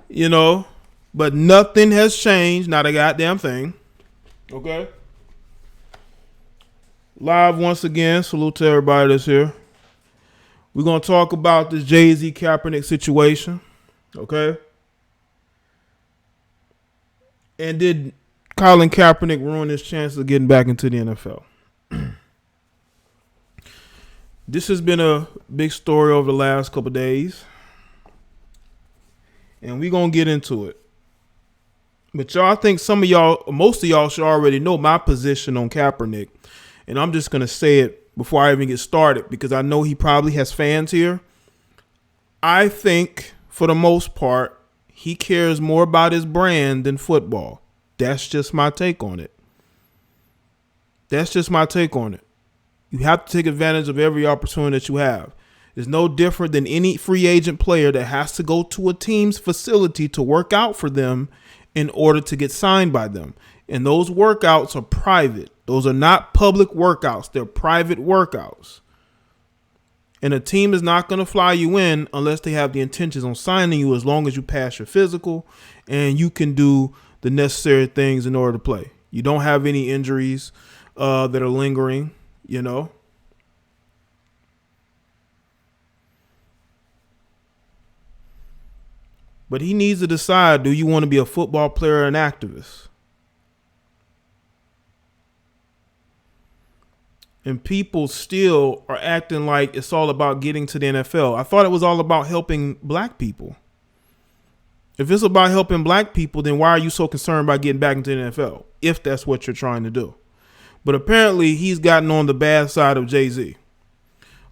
you know, but nothing has changed. Not a goddamn thing. Okay. Live once again. Salute to everybody that's here. We're going to talk about this Jay-Z Kaepernick situation. Okay. And did Colin Kaepernick ruin his chances of getting back into the NFL? This has been a big story over the last couple of days. And we're going to get into it. But y'all, I think most of y'all should already know my position on Kaepernick. And I'm just going to say it before I even get started because I know he probably has fans here. I think, for the most part, he cares more about his brand than football. That's just my take on it. You have to take advantage of every opportunity that you have. It's no different than any free agent player that has to go to a team's facility to work out for them in order to get signed by them. And those workouts are private. Those are not public workouts. They're private workouts. And a team is not going to fly you in unless they have the intentions on signing you, as long as you pass your physical and you can do the necessary things in order to play. You don't have any injuries that are lingering, you know. But he needs to decide, do you want to be a football player or an activist? And people still are acting like it's all about getting to the NFL. I thought it was all about helping black people. If it's about helping black people, then why are you so concerned about getting back into the NFL, if that's what you're trying to do? But apparently he's gotten on the bad side of Jay-Z.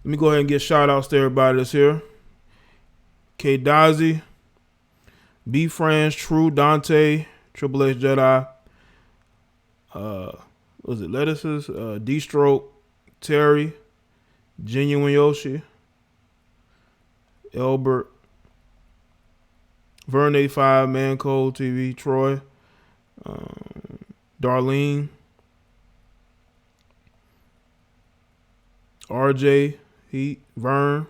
Let me go ahead and get shout outs to everybody that's here. K. Dazi, B. Franz, True, Dante, Triple H Jedi, was it Lettuces, D-Stroke, Terry, Genuine Yoshi, Elbert, Vern 85, Man Cold TV, Troy, Darlene, RJ, Heat, Vern,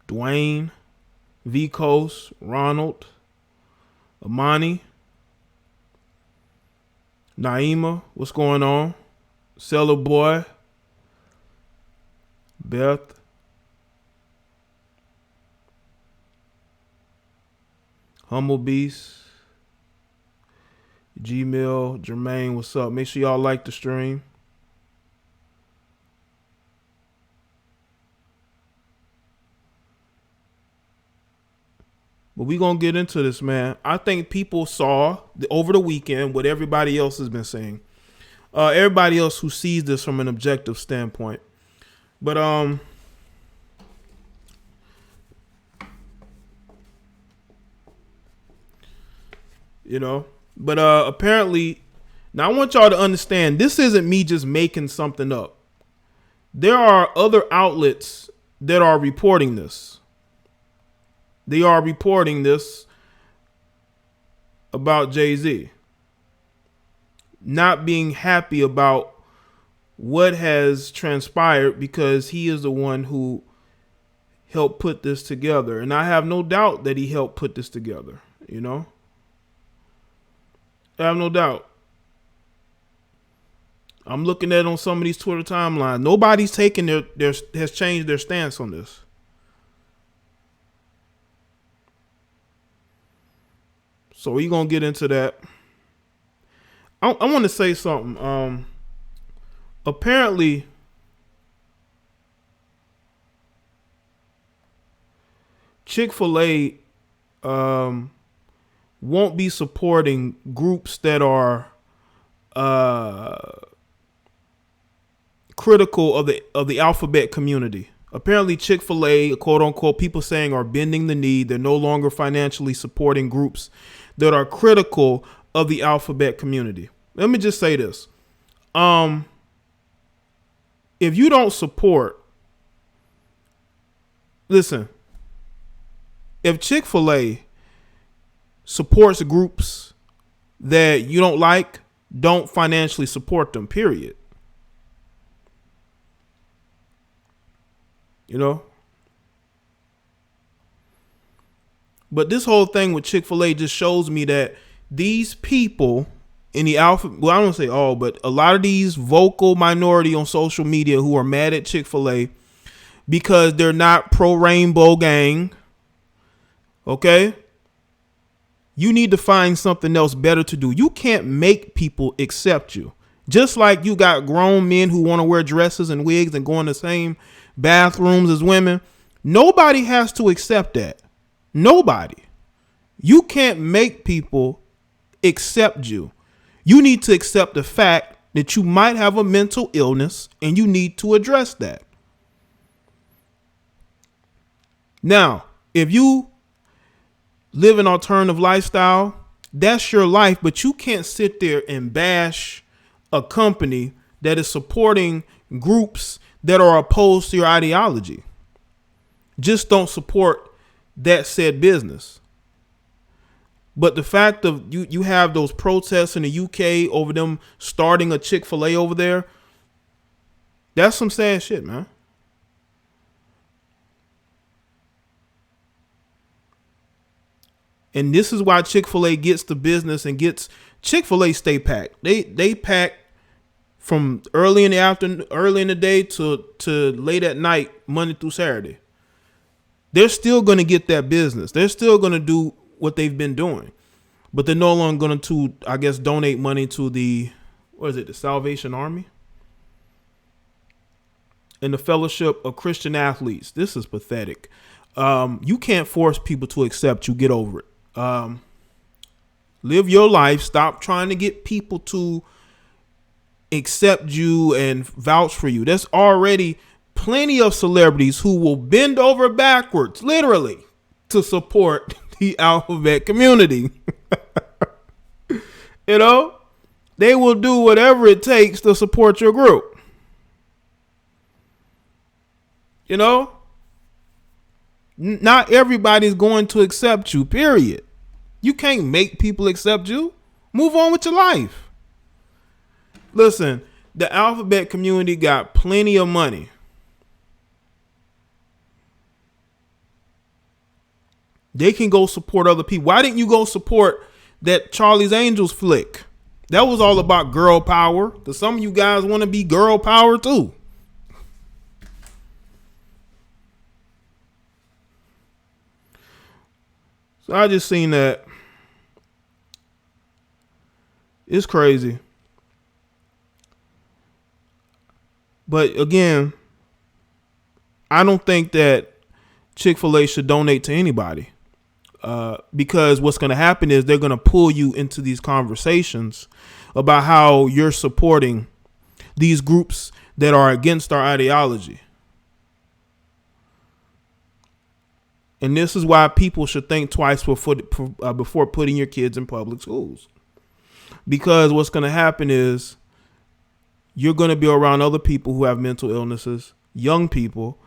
Dwayne, V Coast, Ronald, Amani, Naima, what's going on? Cellar Boy, Beth, Humble Beast, Gmail, Jermaine, what's up? Make sure y'all like the stream. But we going to get into this, man. I think people saw over the weekend what everybody else has been saying. Everybody else who sees this from an objective standpoint. But you know, but apparently, now I want y'all to understand, this isn't me just making something up. There are other outlets that are reporting this. They are reporting this about Jay-Z not being happy about what has transpired because he is the one who helped put this together. And I have no doubt that he helped put this together, you know. I have no doubt. I'm looking at on some of these Twitter timelines. Nobody's taken has changed their stance on this. So we're going to get into that. I want to say something. Apparently, Chick-fil-A won't be supporting groups that are critical of the alphabet community. Apparently, Chick-fil-A, quote unquote, people saying are bending the knee. They're no longer financially supporting groups that are critical of the alphabet community. Let me just say this. If you don't support, listen, if Chick-fil-A supports groups that you don't like, don't financially support them, period. You know? But this whole thing with Chick-fil-A just shows me that these people in the alpha, well, I don't say all, but a lot of these vocal minority on social media who are mad at Chick-fil-A because they're not pro rainbow gang. Okay. You need to find something else better to do. You can't make people accept you. Just like you got grown men who want to wear dresses and wigs and go in the same bathrooms as women. Nobody has to accept that. Nobody. You can't make people accept you. You need to accept the fact that you might have a mental illness and you need to address that. Now, if you live an alternative lifestyle, that's your life, but you can't sit there and bash a company that is supporting groups that are opposed to your ideology. Just don't support that said business. But the fact of you have those protests in the UK over them starting a Chick-fil-A over there, that's some sad shit, man. And this is why Chick-fil-A gets the business and gets Chick-fil-A stay packed. They pack from early in the afternoon, early in the day to late at night, Monday through Saturday. They're still going to get that business. They're still going to do what they've been doing, but they're no longer going to, I guess, donate money to the Salvation Army and the Fellowship of Christian Athletes. This is pathetic. You can't force people to accept you. Get over it. Live your life. Stop trying to get people to accept you and vouch for you. There's already plenty of celebrities who will bend over backwards, literally, to support the alphabet community. You know, they will do whatever it takes to support your group. You know, not everybody's going to accept you, period. You can't make people accept you. Move on with your life. Listen, the alphabet community got plenty of money. They can go support other people. Why didn't you go support that Charlie's Angels flick? That was all about girl power. Because some of you guys want to be girl power too. So I just seen that. It's crazy. But again, I don't think that Chick-fil-A should donate to anybody. Because what's going to happen is they're going to pull you into these conversations about how you're supporting these groups that are against our ideology. And this is why people should think twice before putting your kids in public schools. Because what's going to happen is you're going to be around other people who have mental illnesses, young people,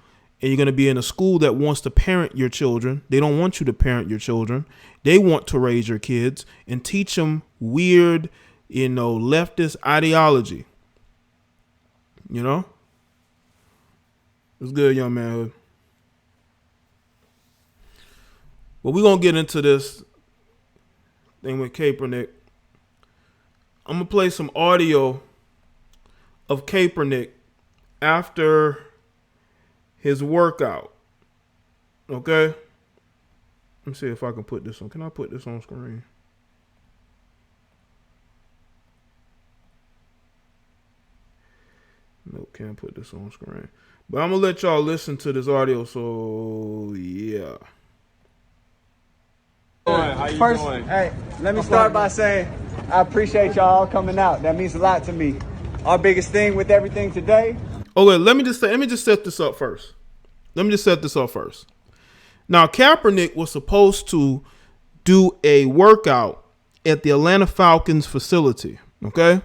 and you're going to be in a school that wants to parent your children. They don't want you to parent your children. They want to raise your kids and teach them weird, leftist ideology. You know? It's good, young manhood. But we're going to get into this thing with Kaepernick. I'm going to play some audio of Kaepernick after his workout. Okay? Let me see if I can put this on. Can I put this on screen? Nope, can't put this on screen. But I'm going to let y'all listen to this audio. So, yeah. How you doing? Hey, let me start by saying I appreciate y'all coming out. That means a lot to me. Our biggest thing with everything today. Oh, wait, let me just set this up first. Now, Kaepernick was supposed to do a workout at the Atlanta Falcons facility, okay?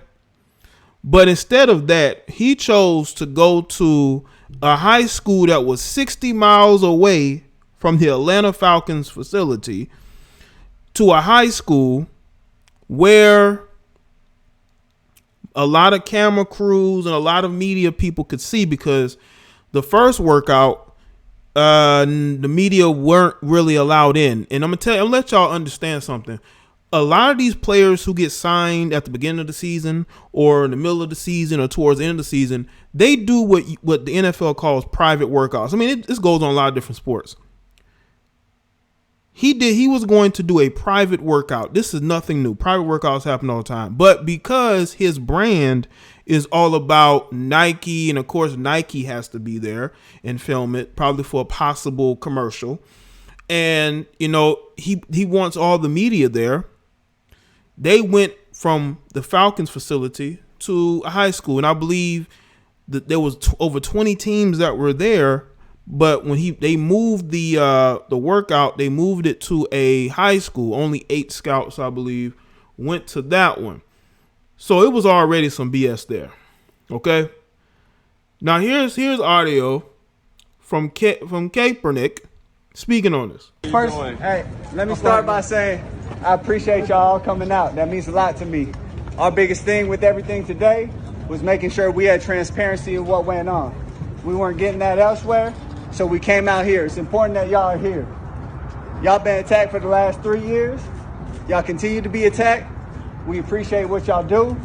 But instead of that, he chose to go to a high school that was 60 miles away from the Atlanta Falcons facility, to a high school where a lot of camera crews and a lot of media people could see, because the first workout, the media weren't really allowed in. And I'm gonna let y'all understand something. A lot of these players who get signed at the beginning of the season or in the middle of the season or towards the end of the season, they do what the NFL calls private workouts. I mean, this goes on a lot of different sports. He was going to do a private workout. This is nothing new. Private workouts happen all the time. But because his brand is all about Nike, and of course Nike has to be there and film it, probably for a possible commercial. And, you know, he wants all the media there. They went from the Falcons facility to a high school. And I believe that there was over 20 teams that were there. But when they moved the workout, they moved it to a high school. Only 8 scouts, I believe, went to that one. So it was already some BS there. Okay. Now here's audio from Kaepernick speaking on this. First, hey, let me start by saying I appreciate y'all coming out. That means a lot to me. Our biggest thing with everything today was making sure we had transparency of what went on. We weren't getting that elsewhere. So we came out here. It's important that y'all are here. Y'all been attacked for the last 3 years. Y'all continue to be attacked. We appreciate what y'all do.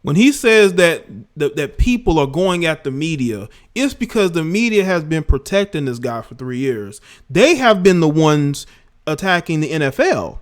When he says that people are going at the media, it's because the media has been protecting this guy for 3 years. They have been the ones attacking the NFL.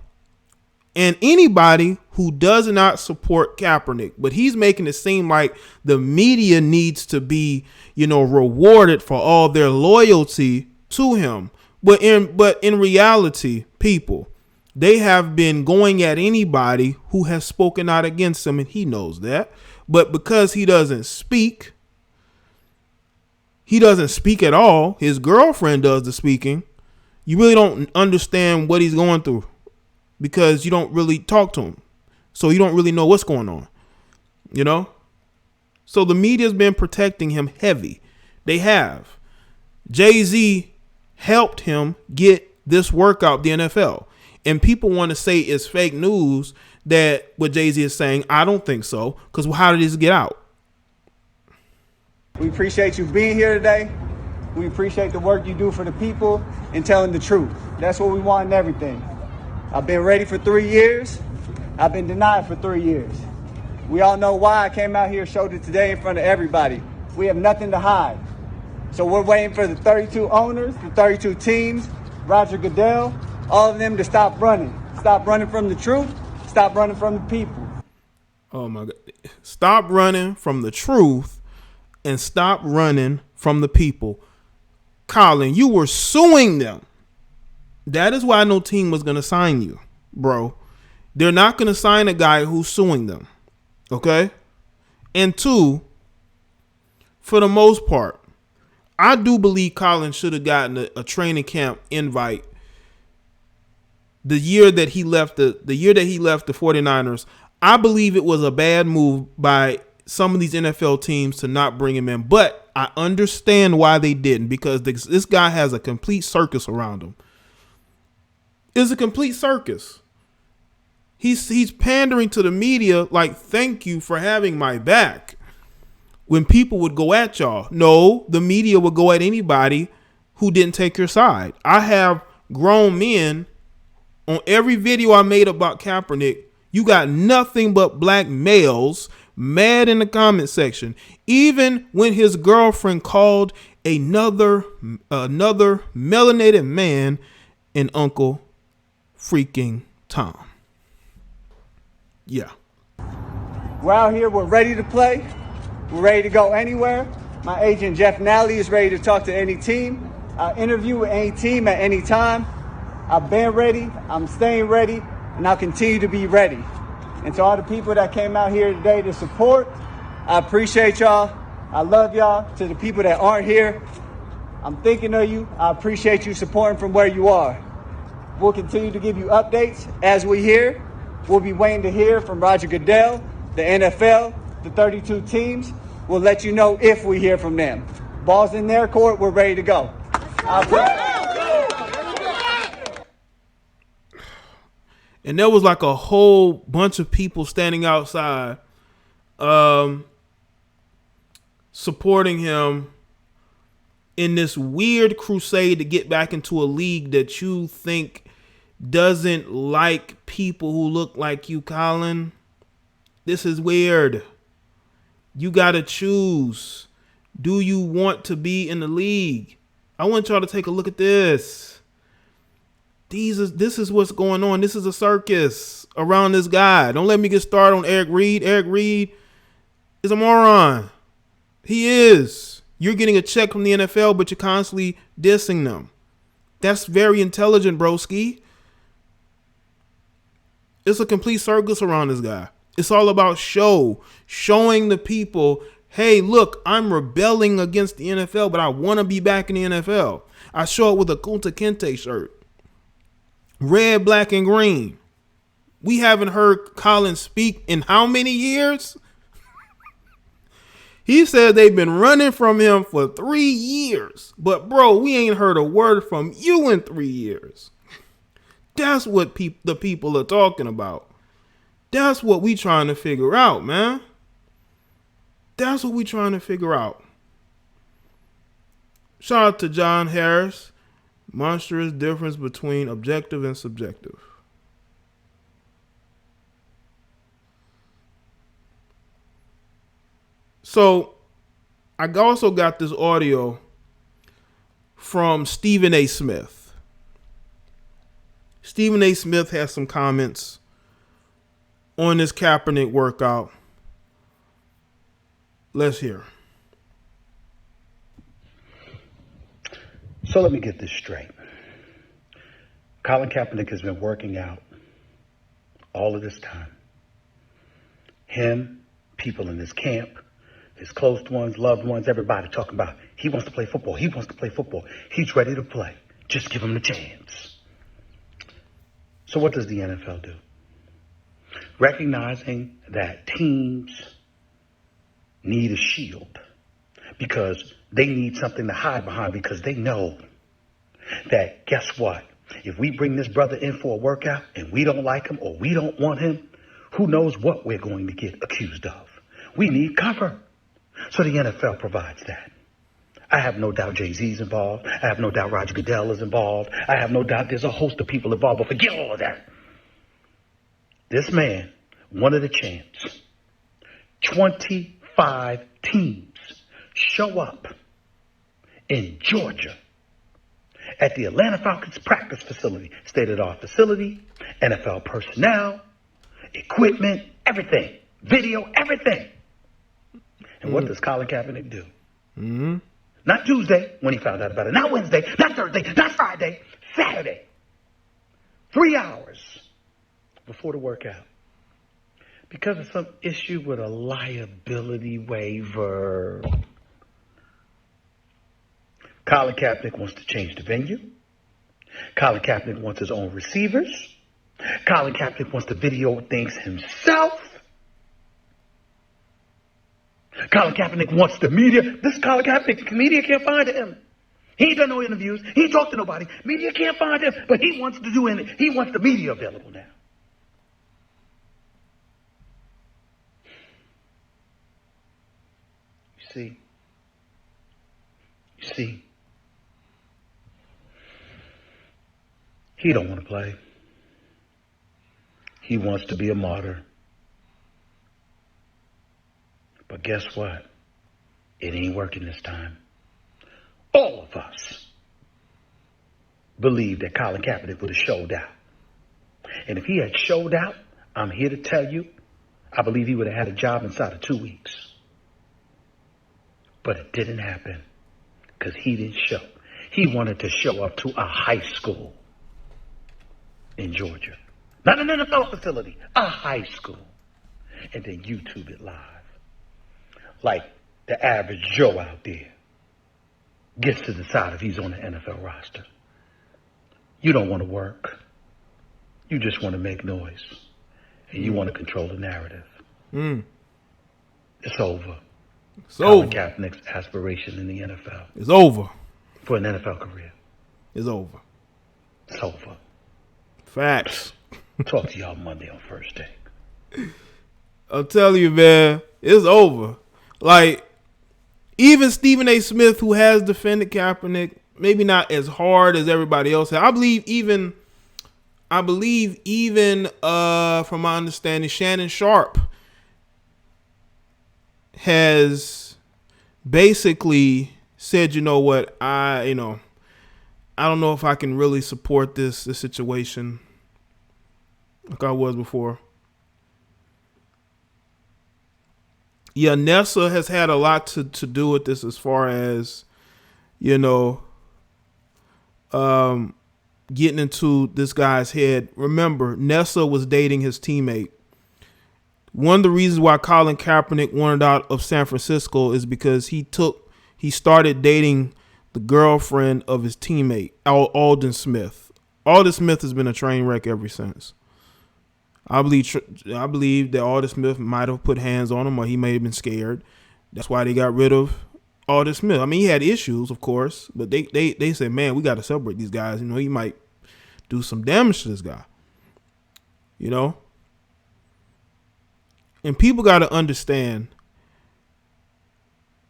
And anybody who does not support Kaepernick, but he's making it seem like the media needs to be, you know, rewarded for all their loyalty to him. But in reality, people, they have been going at anybody who has spoken out against him, and he knows that. But because he doesn't speak at all. His girlfriend does the speaking. You really don't understand what he's going through, because you don't really talk to him. So you don't really know what's going on, you know? So the media's been protecting him heavy. They have. Jay-Z helped him get this workout, the NFL. And people want to say it's fake news that what Jay-Z is saying. I don't think so, because how did this get out? We appreciate you being here today. We appreciate the work you do for the people and telling the truth. That's what we want in everything. I've been ready for 3 years. I've been denied for 3 years. We all know why I came out here, showed it today in front of everybody. We have nothing to hide. So we're waiting for the 32 owners, the 32 teams, Roger Goodell, all of them to stop running. Stop running from the truth. Stop running from the people. Oh my God. Stop running from the truth and stop running from the people. Colin, you were suing them. That is why no team was going to sign you, bro. They're not going to sign a guy who's suing them. Okay? And two, for the most part, I do believe Colin should have gotten a training camp invite the year that he left the 49ers. I believe it was a bad move by some of these NFL teams to not bring him in, but I understand why they didn't, because this guy has a complete circus around him. It's a complete circus. He's pandering to the media like, thank you for having my back. When people would go at y'all, no, the media would go at anybody who didn't take your side. I have grown men on every video I made about Kaepernick. You got nothing but black males mad in the comment section. Even when his girlfriend called another melanated man an Uncle freaking Tom. Yeah. We're out here. We're ready to play. We're ready to go anywhere. My agent, Jeff Nally, is ready to talk to any team. I'll interview with any team at any time. I've been ready. I'm staying ready. And I'll continue to be ready. And to all the people that came out here today to support, I appreciate y'all. I love y'all. To the people that aren't here, I'm thinking of you. I appreciate you supporting from where you are. We'll continue to give you updates as we hear. We'll be waiting to hear from Roger Goodell, the NFL, the 32 teams. We'll let you know if we hear from them. Ball's in their court. We're ready to go. And there was like a whole bunch of people standing outside supporting him in this weird crusade to get back into a league that you think doesn't like people who look like you, Colin. This is weird. You got to choose. Do you want to be in the league? I want y'all to take a look at this. This is what's going on. This is a circus around this guy. Don't let me get started on Eric Reid. Eric Reid is a moron. He is. You're getting a check from the NFL, but you're constantly dissing them. That's very intelligent, broski. It's a complete circus around this guy. It's all about showing the people, hey, look, I'm rebelling against the NFL, but I want to be back in the NFL. I show up with a Kunta Kinte shirt. Red, black, and green. We haven't heard Colin speak in how many years? He said they've been running from him for 3 years. But, bro, we ain't heard a word from you in 3 years. That's what the people are talking about. That's what we trying to figure out, man. That's what we trying to figure out. Shout out to John Harris. Monstrous difference between objective and subjective. So, I also got this audio from Stephen A. Smith. Stephen A. Smith has some comments on this Kaepernick workout. Let's hear. So let me get this straight. Colin Kaepernick has been working out all of this time. Him, people in his camp, his close ones, loved ones, everybody talking about he wants to play football. He wants to play football. He's ready to play. Just give him the chance. So what does the NFL do? Recognizing that teams need a shield because they need something to hide behind, because they know that, guess what? If we bring this brother in for a workout and we don't like him or we don't want him, who knows what we're going to get accused of. We need cover. So the NFL provides that. I have no doubt Jay-Z's involved. I have no doubt Roger Goodell is involved. I have no doubt there's a host of people involved, but forget all of that. This man wanted a chance. 25 teams show up in Georgia at the Atlanta Falcons practice facility, state-of-the-art facility, NFL personnel, equipment, everything, video, everything. And what does Colin Kaepernick do? Mm-hmm. Not Tuesday when he found out about it, not Wednesday, not Thursday, not Friday, Saturday. 3 hours before the workout. Because of some issue with a liability waiver. Colin Kaepernick wants to change the venue. Colin Kaepernick wants his own receivers. Colin Kaepernick wants to video things himself. Colin Kaepernick wants the media. This Colin Kaepernick, the media can't find him. He ain't done no interviews. He ain't talked to nobody. Media can't find him, but he wants to do it. He wants the media available now. You see, he don't want to play. He wants to be a martyr. But guess what? It ain't working this time. All of us believe that Colin Kaepernick would have showed out. And if he had showed out, I'm here to tell you, I believe he would have had a job inside of 2 weeks. But it didn't happen because he didn't show. He wanted to show up to a high school in Georgia. Not an NFL facility, a high school. And then YouTube it live. Like the average Joe out there gets to decide if he's on the NFL roster. You don't want to work. You just want to make noise. And you want to control the narrative. It's over. Colin Kaepernick's aspiration in the NFL. It's over. For an NFL career. It's over. It's over. Facts. Talk to y'all Monday on First Take. I'll tell you, man, it's over. Like, even Stephen A. Smith, who has defended Kaepernick, maybe not as hard as everybody else has. I believe even from my understanding, Shannon Sharp has basically said, you know what, I don't know if I can really support this situation like I was before. Yeah, Nessa has had a lot to do with this as far as, getting into this guy's head. Remember, Nessa was dating his teammate. One of the reasons why Colin Kaepernick wanted out of San Francisco is because he started dating the girlfriend of his teammate, Alden Smith. Alden Smith has been a train wreck ever since. I believe that Alden Smith might have put hands on him, or he may have been scared. That's why they got rid of Alden Smith. I mean, he had issues, of course, but they said, man, we got to separate these guys. He might do some damage to this guy. And people got to understand,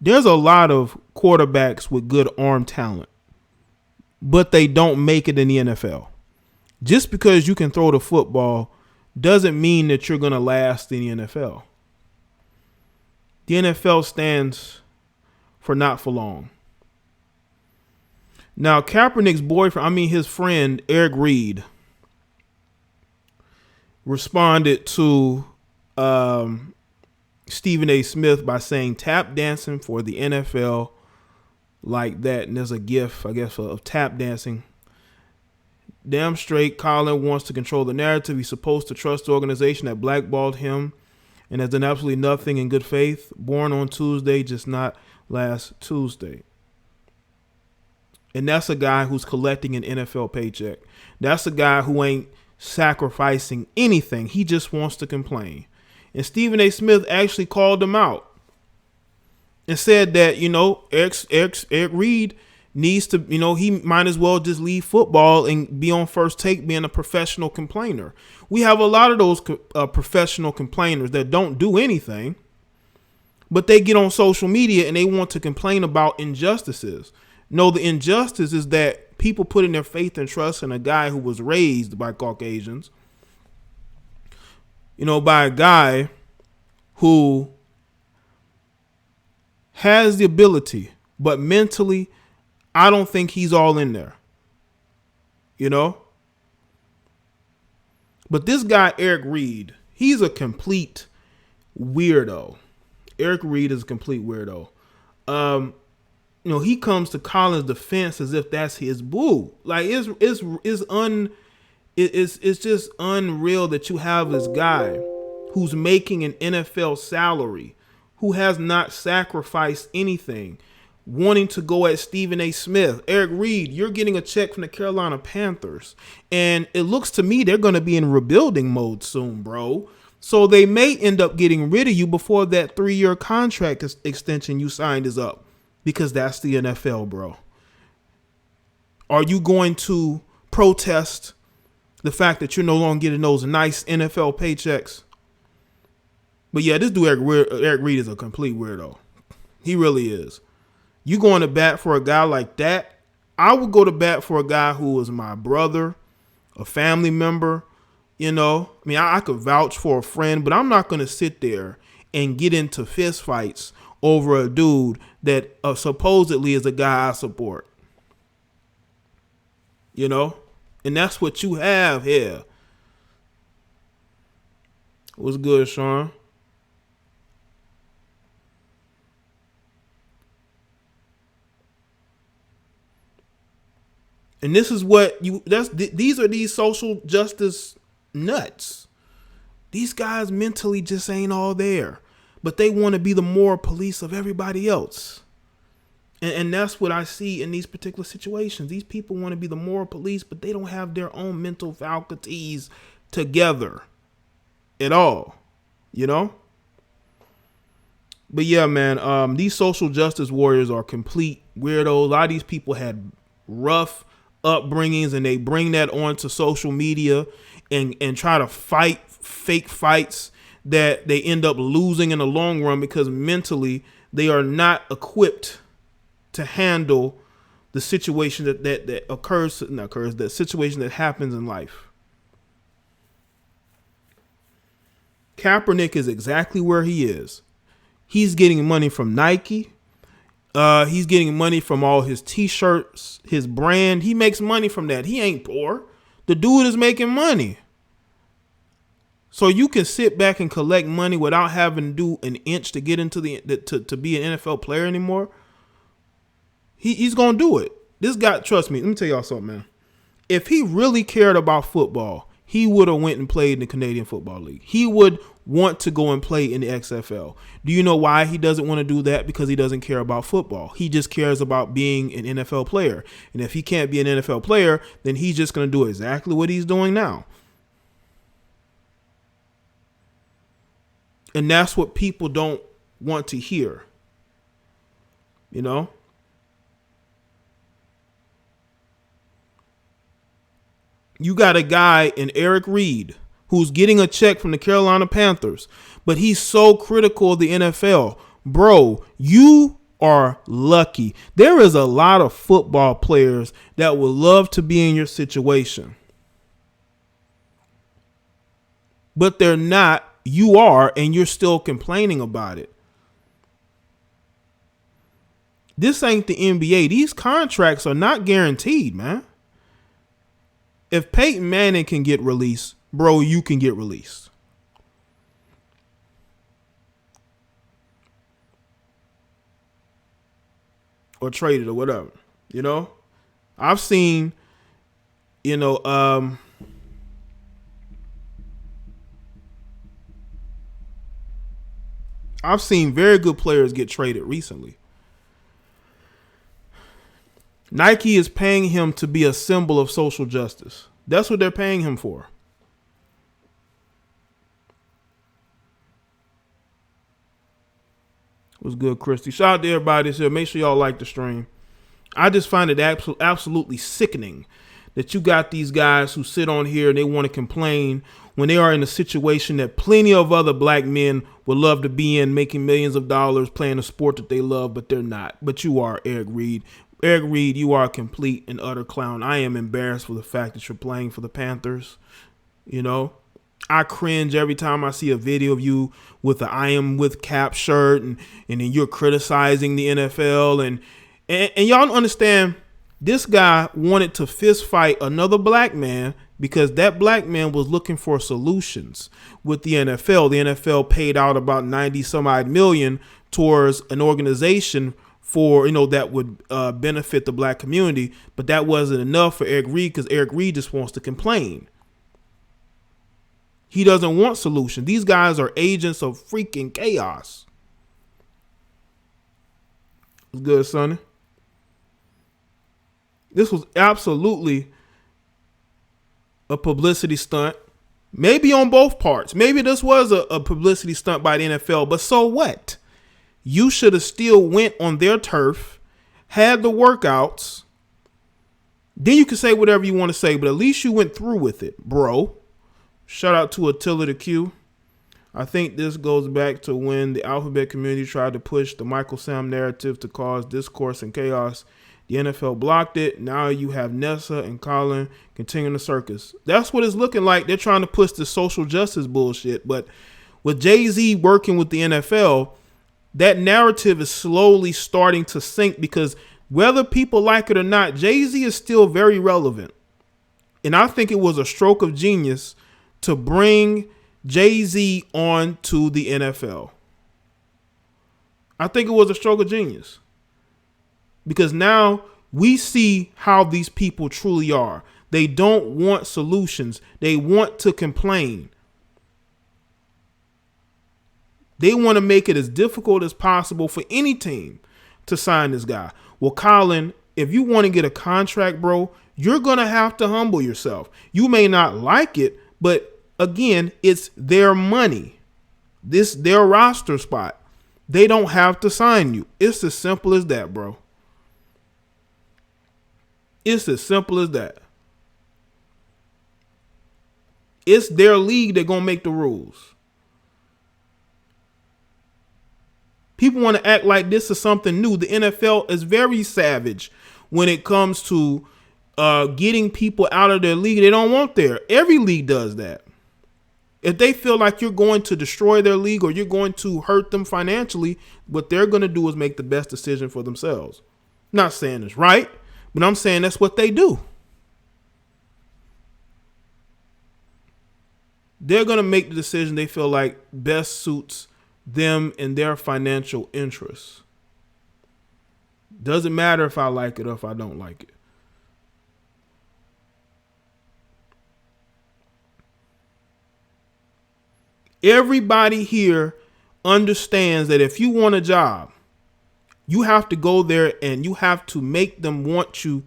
there's a lot of quarterbacks with good arm talent, but they don't make it in the NFL. Just because you can throw the football doesn't mean that you're going to last in the NFL. The NFL stands for not for long. Now, Kaepernick's boyfriend, his friend, Eric Reid, responded to Stephen A. Smith by saying, tap dancing for the NFL like that. And there's a gif, I guess, of tap dancing. Damn straight, Colin wants to control the narrative. He's supposed to trust the organization that blackballed him and has done absolutely nothing in good faith. Born on Tuesday, just not last Tuesday. And that's a guy who's collecting an NFL paycheck. That's a guy who ain't sacrificing anything. He just wants to complain. And Stephen A. Smith actually called him out and said that, Eric Reid needs to, he might as well just leave football and be on First Take being a professional complainer. We have a lot of those professional complainers that don't do anything, but they get on social media and they want to complain about injustices. No, the injustice is that people putting their faith and trust in a guy who was raised by Caucasians, by a guy who has the ability, but mentally, I don't think he's all in there, But this guy, Eric Reid, he's a complete weirdo. Eric Reid is a complete weirdo. He comes to Colin's defense as if that's his boo. Like it's just unreal that you have this guy who's making an NFL salary, who has not sacrificed anything, wanting to go at Stephen A. Smith. Eric Reid, you're getting a check from the Carolina Panthers, and it looks to me they're going to be in rebuilding mode soon, bro. So they may end up getting rid of you before that 3-year contract extension you signed is up, because that's the NFL, bro. Are you going to protest the fact that you're no longer getting those nice NFL paychecks? But yeah, this dude Eric Reid is a complete weirdo. He really is. You going to bat for a guy like that? I would go to bat for a guy who was my brother, a family member. I could vouch for a friend, but I'm not going to sit there and get into fist fights over a dude that supposedly is a guy I support. And that's what you have here. What's good, Sean? And this is what these are these social justice nuts. These guys mentally just ain't all there, but they want to be the moral police of everybody else. And that's what I see in these particular situations. These people want to be the moral police, but they don't have their own mental faculties together at all, But yeah, man, these social justice warriors are complete weirdos. A lot of these people had rough upbringings, and they bring that onto social media and try to fight fake fights that they end up losing in the long run because mentally They are not equipped to handle the situation that occurs, not occurs, the situation that happens in life. Kaepernick is exactly where he is. He's getting money from Nike. He's getting money from all his t-shirts, his brand. He makes money from that. He ain't poor. The dude is making money. So you can sit back and collect money without having to do an inch to get into to be an NFL player anymore. He's gonna do it. This guy, trust me. Let me tell y'all something, man. If he really cared about football, he would have went and played in the Canadian Football League. He would want to go and play in the XFL. Do you know why he doesn't want to do that? Because he doesn't care about football. He just cares about being an NFL player. And if he can't be an NFL player, then he's just going to do exactly what he's doing now. And that's what people don't want to hear. You know? You got a guy in Eric Reid who's getting a check from the Carolina Panthers, but he's so critical of the NFL. Bro, you are lucky. There is a lot of football players that would love to be in your situation, but they're not. You are, and you're still complaining about it. This ain't the NBA. These contracts are not guaranteed, man. If Peyton Manning can get released, bro, you can get released. Or traded or whatever, you know? I've seen, I've seen very good players get traded recently. Nike is paying him to be a symbol of social justice. That's what they're paying him for. What's good, Christy? Shout out to everybody that's here. Make sure y'all like the stream. I just find it absolutely sickening that you got these guys who sit on here and they want to complain when they are in a situation that plenty of other black men would love to be in, making millions of dollars, playing a sport that they love, but they're not. But you are, Eric Reid. Eric Reid, you are a complete and utter clown. I am embarrassed for the fact that you're playing for the Panthers. You know, I cringe every time I see a video of you with the I am with Cap shirt and then you're criticizing the NFL. And y'all don't understand, this guy wanted to fist fight another black man because that black man was looking for solutions with the NFL. The NFL paid out about 90 some odd million towards an organization for, that would benefit the black community. But that wasn't enough for Eric Reid because Eric Reid just wants to complain. He doesn't want solution. These guys are agents of freaking chaos. What's good, Sonny? This was absolutely a publicity stunt. Maybe on both parts. Maybe this was a publicity stunt by the NFL, but so what? You should have still went on their turf, had the workouts. Then you can say whatever you want to say, but at least you went through with it, bro. Shout out to Attila the Q. I think this goes back to when the alphabet community tried to push the Michael Sam narrative to cause discourse and chaos. The NFL blocked it. Now you have Nessa and Colin continuing the circus. That's what it's looking like. They're trying to push the social justice bullshit. But with Jay-Z working with the NFL, that narrative is slowly starting to sink because whether people like it or not, Jay-Z is still very relevant. And I think it was a stroke of genius to bring Jay-Z on to the NFL. I think it was a stroke of genius. Because now we see how these people truly are. They don't want solutions. They want to complain. They want to make it as difficult as possible for any team to sign this guy. Well, Colin, if you want to get a contract, bro, you're going to have to humble yourself. You may not like it, but again, it's their money. This their roster spot. They don't have to sign you. It's as simple as that, bro. It's as simple as that. It's their league. They're going to make the rules. People want to act like this is something new. The NFL is very savage when it comes to getting people out of their league they don't want there. Every league does that. If they feel like you're going to destroy their league or you're going to hurt them financially, what they're going to do is make the best decision for themselves. Not saying it's right, but I'm saying that's what they do. They're going to make the decision they feel like best suits them and their financial interests. Doesn't matter if I like it or if I don't like it. Everybody here understands that if you want a job, you have to go there and you have to make them want you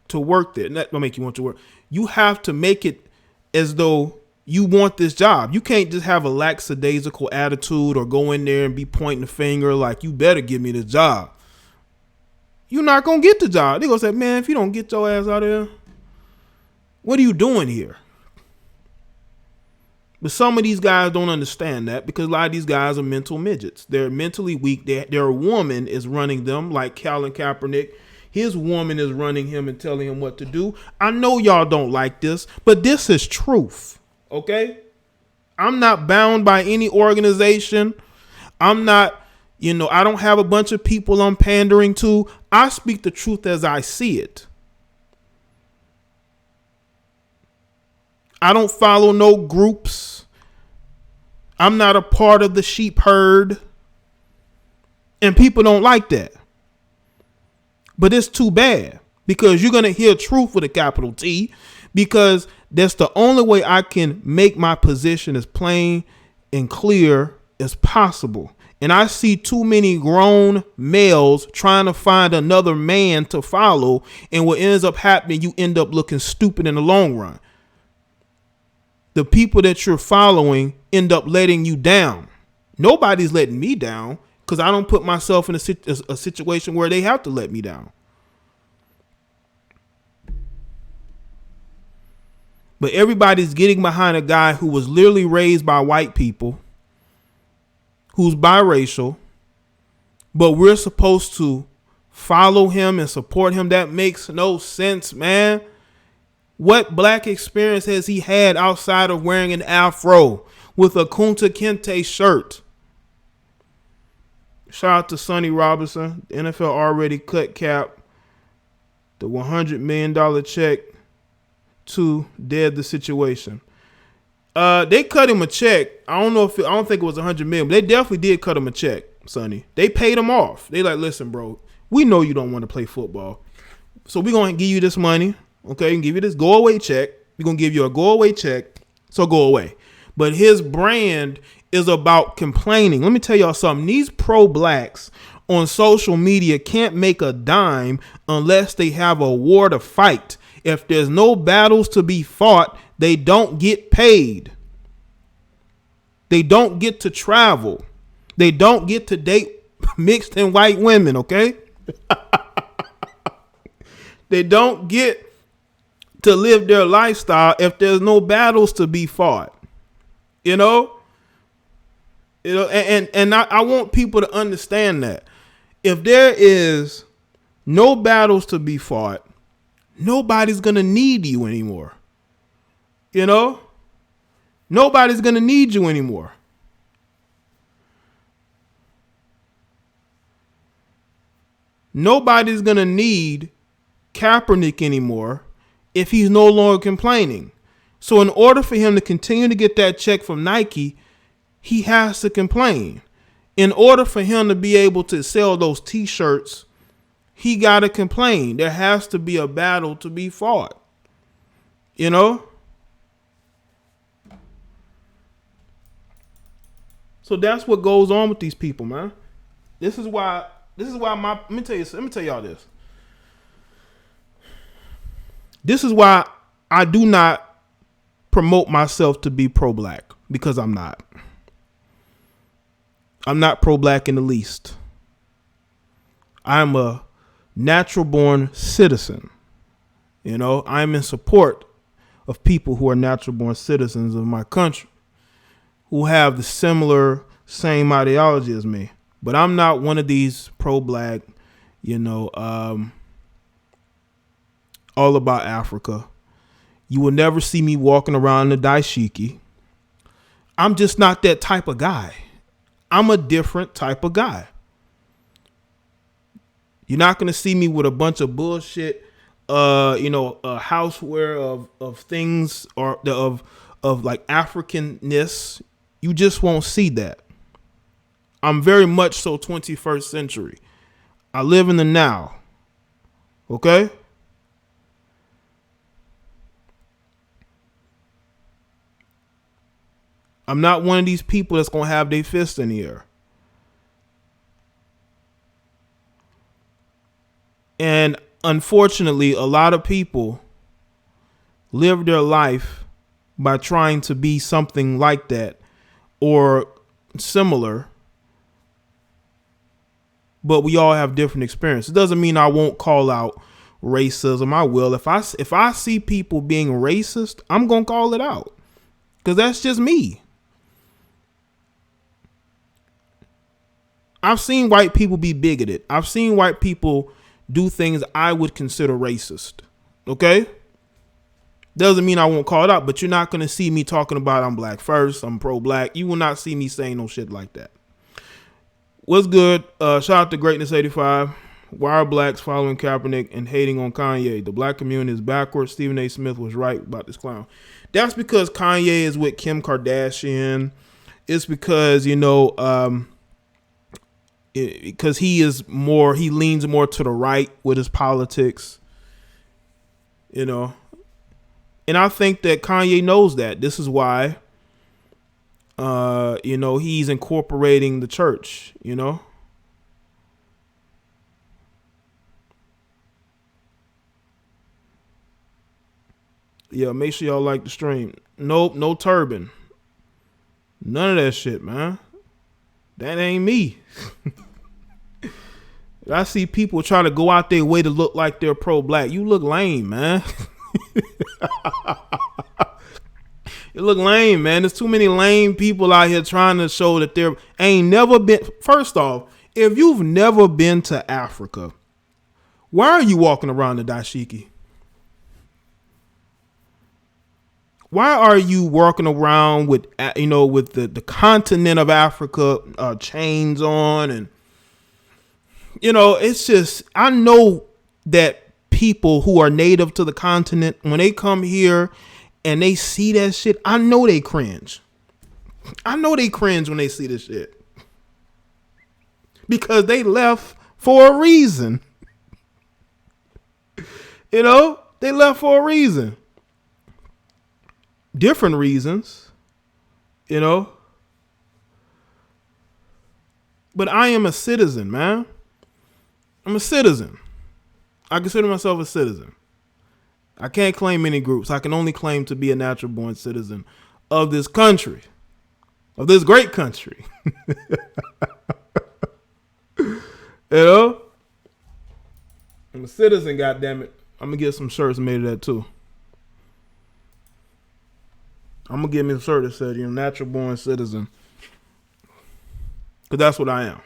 to work there. Not make you want to work. You have to make it as though you want this job. You can't just have a lackadaisical attitude or go in there and be pointing the finger like you better give me the job. You're not going to get the job. They're going to say, man, if you don't get your ass out of there, what are you doing here? But some of these guys don't understand that because a lot of these guys are mental midgets. They're mentally weak. Their woman is running them, like Colin Kaepernick. His woman is running him and telling him what to do. I know y'all don't like this, but this is truth. Okay? I'm not bound by any organization. I'm not, I don't have a bunch of people I'm pandering to. I speak the truth as I see it. I don't follow no groups. I'm not a part of the sheep herd. And people don't like that. But it's too bad because you're going to hear truth with a capital T, because that's the only way I can make my position as plain and clear as possible. And I see too many grown males trying to find another man to follow. And what ends up happening, you end up looking stupid in the long run. The people that you're following end up letting you down. Nobody's letting me down because I don't put myself in a situation where they have to let me down. But everybody's getting behind a guy who was literally raised by white people, who's biracial, but we're supposed to follow him and support him. That makes no sense, man. What black experience has he had outside of wearing an afro with a Kunta Kinte shirt? Shout out to Sonny Robinson. The NFL already cut Cap the $100 million check to dead the situation. They cut him a check. I don't think it was $100 million, but they definitely did cut him a check, Sonny. They paid him off. They like, listen, bro, we know you don't want to play football, so we're going to give you this money. Okay, we can give you this go away check. We're going to give you a go away check. So go away. But his brand is about complaining. Let me tell y'all something. These pro-blacks on social media can't make a dime unless they have a war to fight. If there's no battles to be fought, they don't get paid. They don't get to travel. They don't get to date mixed and white women, okay? They don't get to live their lifestyle if there's no battles to be fought. And I want people to understand that. If there is no battles to be fought, nobody's going to need you anymore. Nobody's going to need you anymore. Nobody's going to need Kaepernick anymore if he's no longer complaining. So in order for him to continue to get that check from Nike, he has to complain. In order for him to be able to sell those t-shirts, he got to complain. There has to be a battle to be fought. So that's what goes on with these people, man. This is why let me tell y'all this. This is why I do not promote myself to be pro-black, because I'm not. I'm not pro-black in the least. I'm a natural born citizen. I'm in support of people who are natural born citizens of my country, who have the same ideology as me. But I'm not one of these pro-black, all about Africa. You will never see me walking around the dashiki. I'm just not that type of guy. I'm a different type of guy. You're not going to see me with a bunch of bullshit, houseware of things or of like Africanness. You just won't see that. I'm very much so 21st century. I live in the now. Okay? I'm not one of these people that's going to have their fist in the air. And unfortunately, a lot of people live their life by trying to be something like that or similar. But we all have different experiences. It doesn't mean I won't call out racism. I will. If I see people being racist, I'm going to call it out. Because that's just me. I've seen white people be bigoted. I've seen white people do things I would consider racist. Okay? Doesn't mean I won't call it out, but you're not going to see me talking about I'm black first, I'm pro-black. You will not see me saying no shit like that. What's good? Shout out to Greatness 85. Why are blacks following Kaepernick and hating on Kanye? The black community is backwards. Stephen A. Smith was right about this clown. That's because Kanye is with Kim Kardashian. It's because, because he leans more to the right with his politics, and I think that Kanye knows that. This is why, he's incorporating the church, Yeah, make sure y'all like the stream. Nope, no turban. None of that shit, man. That ain't me. I see people try to go out their way to look like they're pro-black. You look lame, man. You look lame, man. There's too many lame people out here trying to show that they're ain't never been. First off, if you've never been to Africa, why are you walking around the dashiki? Why are you walking around with, with the continent of Africa chains on? And, it's just, I know that people who are native to the continent, when they come here and they see that shit, I know they cringe. I know they cringe when they see this shit. Because they left for a reason. They left for a reason. Different reasons, but I am a citizen, man. I'm a citizen. I consider myself a citizen. I can't claim any groups. I can only claim to be a natural born citizen of this country, of this great country. I'm a citizen, goddammit. I'm gonna get some shirts made of that too. I'm going to give me a shirt that said, natural born citizen. Because that's what I am.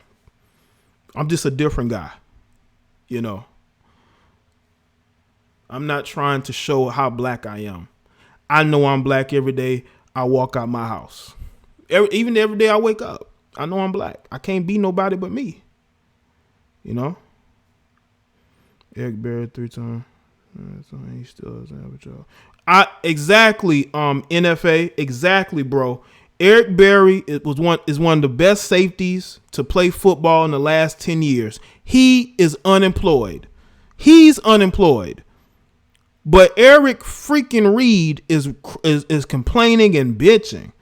I'm just a different guy. I'm not trying to show how black I am. I know I'm black every day I walk out my house. Even every day I wake up, I know I'm black. I can't be nobody but me. Eric Berry 3 times. He still doesn't have a job. Exactly, NFA, exactly, bro. Eric Berry is one of the best safeties to play football in the last 10 years. He is unemployed. He's unemployed. But Eric freaking Reid is complaining and bitching.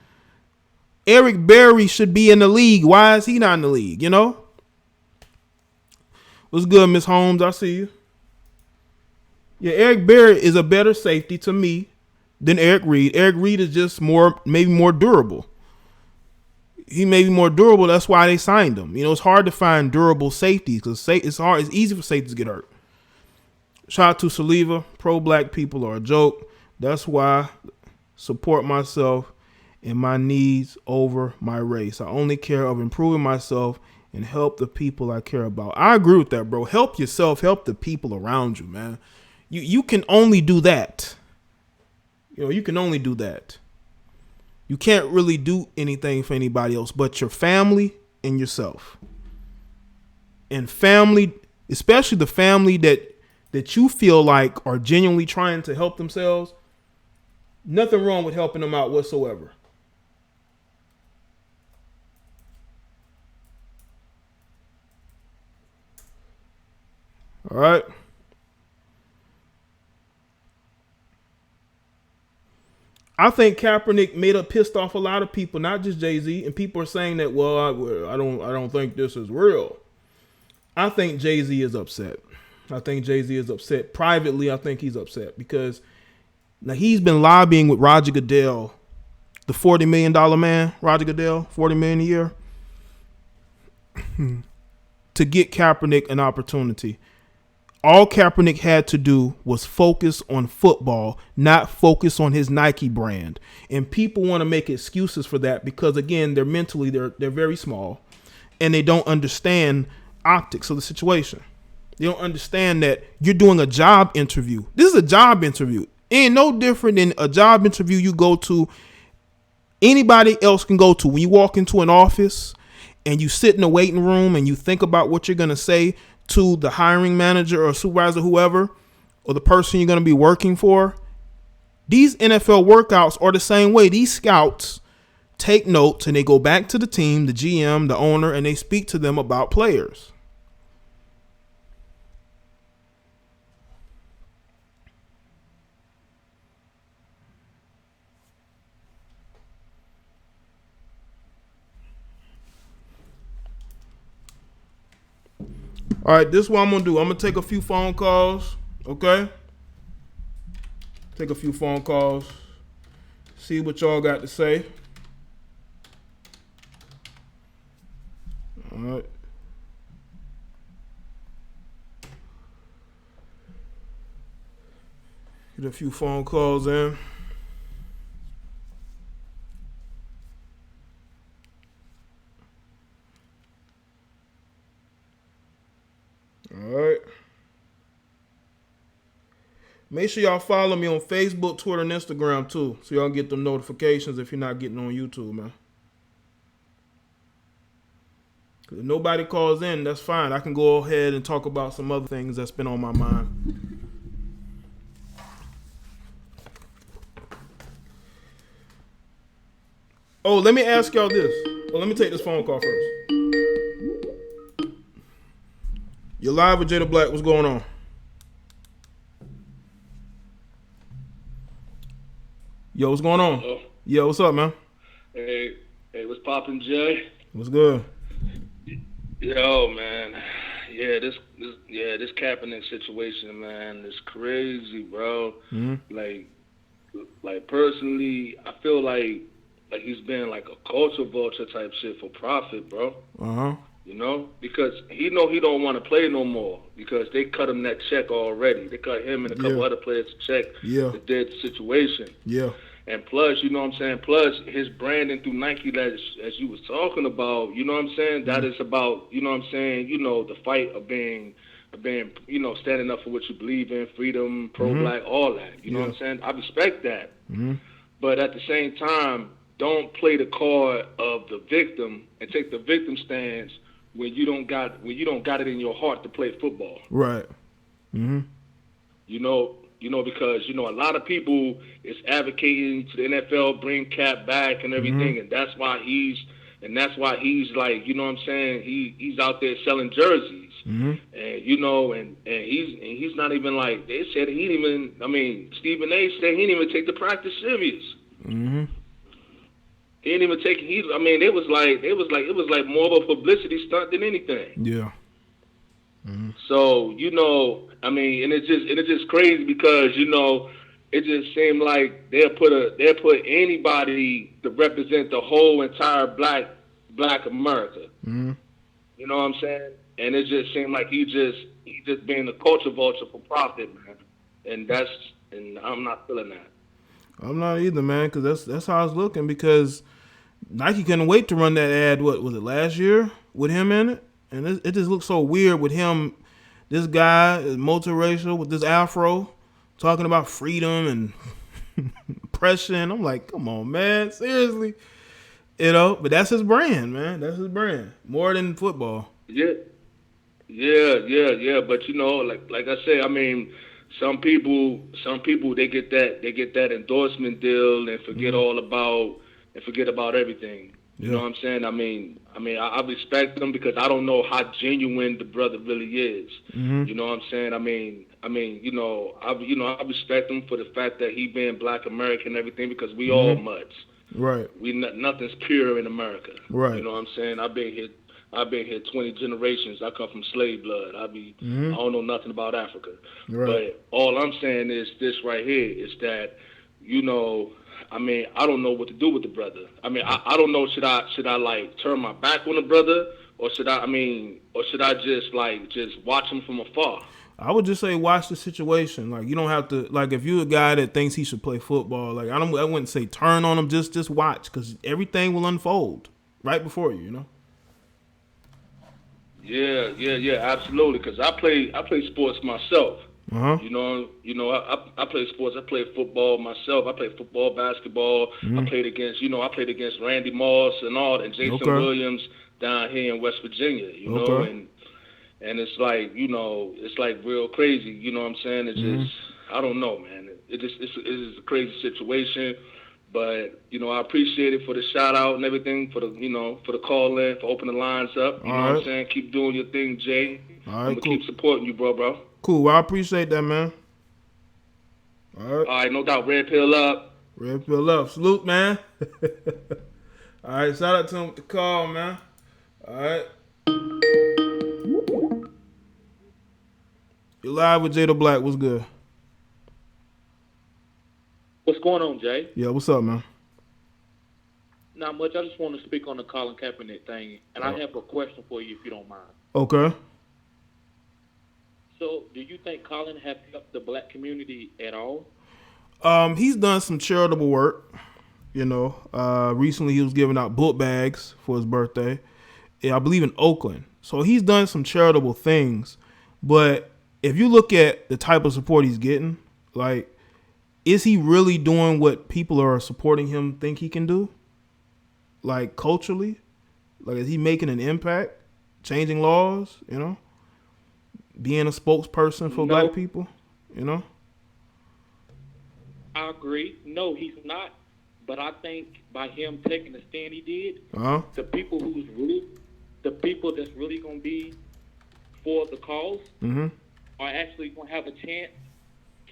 Eric Berry should be in the league. Why is he not in the league? What's good, Miss Holmes? I see you. Yeah, Eric Berry is a better safety to me than Eric Reid. Eric Reid is just maybe more durable. He may be more durable. That's why they signed him. It's hard to find durable safeties because it's easy for safeties to get hurt. Shout out to Saliva. Pro-black people are a joke. That's why I support myself and my needs over my race. I only care of improving myself and help the people I care about. I agree with that, bro. Help yourself, help the people around you, man. You can only do that. You can only do that. You can't really do anything for anybody else but your family and yourself. And family, especially the family that you feel like are genuinely trying to help themselves, nothing wrong with helping them out whatsoever. All right. I think Kaepernick pissed off a lot of people, not just Jay-Z, and people are saying that, well, I don't think this is real. I think Jay-Z is upset. I think Jay-Z is upset. Privately, I think he's upset because now he's been lobbying with Roger Goodell, the $40 million man, Roger Goodell, $40 million a year, to get Kaepernick an opportunity. All Kaepernick had to do was focus on football, not focus on his Nike brand. And people want to make excuses for that because, again, they're very small and they don't understand optics of the situation. They don't understand that you're doing a job interview. This is a job interview. It ain't no different than a job interview you go to, anybody else can go to. When you walk into an office and you sit in a waiting room and you think about what you're going to say to the hiring manager or supervisor, whoever, or the person you're going to be working for, these NFL workouts are the same way. These scouts take notes and they go back to the team, the GM, the owner, and they speak to them about players. All right, this is what I'm going to do. I'm going to take a few phone calls, okay? Take a few phone calls. See what y'all got to say. All right. Get a few phone calls in. All right. Make sure y'all follow me on Facebook, Twitter, and Instagram too, so y'all get them notifications if you're not getting on YouTube, man. If nobody calls in, that's fine. I can go ahead and talk about some other things that's been on my mind. Oh, let me ask y'all this. Well, let me take this phone call first. You're live with Jada Black. What's going on? Yo, what's going on? Hello? Yo, what's up, man? Hey, what's poppin', Jay? What's good? Yo, man. Yeah, this Kaepernick situation, man, is crazy, bro. Mm-hmm. Like personally, I feel like he's been like a culture vulture type shit for profit, bro. Uh-huh. You know, because he don't want to play no more because they cut him that check already. They cut him and a couple other players a check to dead situation. Yeah. And plus, you know what I'm saying? Plus, his branding through Nike, as you was talking about, you know what I'm saying? That is about, you know what I'm saying? You know, the fight of being, you know, standing up for what you believe in, freedom, pro-black, all that. You know what I'm saying? I respect that. Mm-hmm. But at the same time, don't play the card of the victim and take the victim stance when you don't got it in your heart to play football. Right. Mm-hmm. You know, because, you know, a lot of people is advocating to the NFL bring Cap back and everything, and that's why he's like, you know what I'm saying, he's out there selling jerseys. And you know, and he's not even like, they said he didn't even, I mean, Stephen A said he didn't even take the practice serious. He didn't even take it. I mean, it was like more of a publicity stunt than anything. Yeah. So, you know, I mean, and it's just crazy because, you know, it just seemed like they'll put anybody to represent the whole entire black America. You know what I'm saying? And it just seemed like he just being a culture vulture for profit, man. And I'm not feeling that. I'm not either, man, because that's how it's looking, because Nike couldn't wait to run that ad. What was it, last year with him in it, and it just looks so weird with him. This guy is multiracial with this afro, talking about freedom and oppression. I'm like, come on, man, seriously, But that's his brand, man. That's his brand, more than football. Yeah. But like I say, I mean, some people they get that endorsement deal and forget about everything. You know what I'm saying? I mean, I respect them because I don't know how genuine the brother really is. Mm-hmm. You know what I'm saying? I respect him for the fact that he being Black American and everything because we all mutts. Right. Nothing's pure in America. Right. You know what I'm saying? I've been here 20 generations. I come from slave blood. I don't know nothing about Africa. Right. But all I'm saying is this right here is that, I don't know what to do with the brother. I don't know, should I like turn my back on the brother or should I just watch him from afar? I would just say watch the situation. Like, you don't have to, like, if you're a guy that thinks he should play football, like, I wouldn't say turn on him, just watch, because everything will unfold right before you, Yeah, absolutely. Because I play sports myself. Uh-huh. I play sports. I play football myself. I play football, basketball. I played against Randy Moss and all that, and Jason Williams down here in West Virginia. And it's like, it's like real crazy. You know what I'm saying? It's just, I don't know, man. It's a crazy situation. But, I appreciate it for the shout out and everything, for the call in, for opening the lines up. You know what I'm saying? Keep doing your thing, Jay. All right, I'm gonna cool. keep supporting you, bro. Cool. Well, I appreciate that, man. All right, no doubt. Red pill up. Red pill up. Salute, man. All right, shout out to him with the call, man. All right. You're live with Jada Black. What's good? What's going on, Jay? Yeah, what's up, man? Not much. I just want to speak on the Colin Kaepernick thing, and I have a question for you if you don't mind. Okay. So, do you think Colin has helped the Black community at all? He's done some charitable work. Recently he was giving out book bags for his birthday. I believe in Oakland. So he's done some charitable things. But if you look at the type of support he's getting, like, is he really doing what people are supporting him think he can do? Like, culturally? Like, is he making an impact? Changing laws, Being a spokesperson for Black people, I agree. No, he's not. But I think by him taking the stand he did, the people that's really going to be for the cause are actually going to have a chance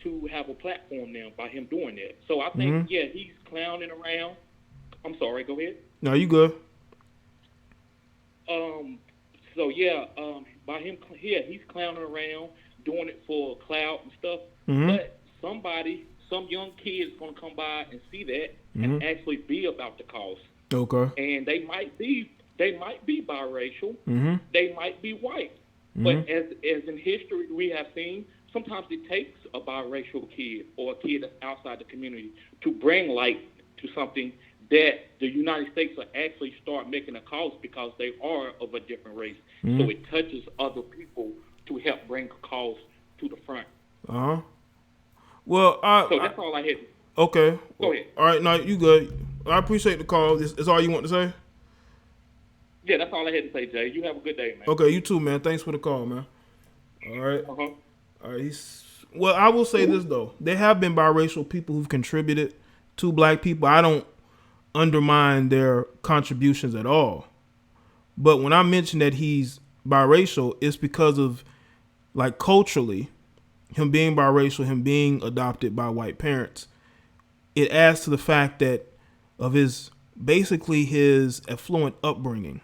to have a platform now by him doing that. So I think, he's clowning around. I'm sorry, go ahead. No, you good. By him, he's clowning around, doing it for clout and stuff. But some young kid is going to come by and see that and actually be about the cause. Okay. And they might be biracial. They might be white. But as in history we have seen, sometimes it takes a biracial kid or a kid that's outside the community to bring light to something that the United States will actually start making a cause because they are of a different race. So it touches other people to help bring a cause to the front. Well, so that's all I had. Okay. Go ahead. All right, no, you good. I appreciate the call. Is all you want to say? Yeah, that's all I had to say, Jay. You have a good day, man. Okay, you too, man. Thanks for the call, man. All right. All right. Well, I will say this, though. There have been biracial people who've contributed to Black people. I don't undermine their contributions at all. But when I mention that he's biracial, it's because of, like, culturally, him being biracial, him being adopted by white parents, it adds to the fact that of his affluent upbringing.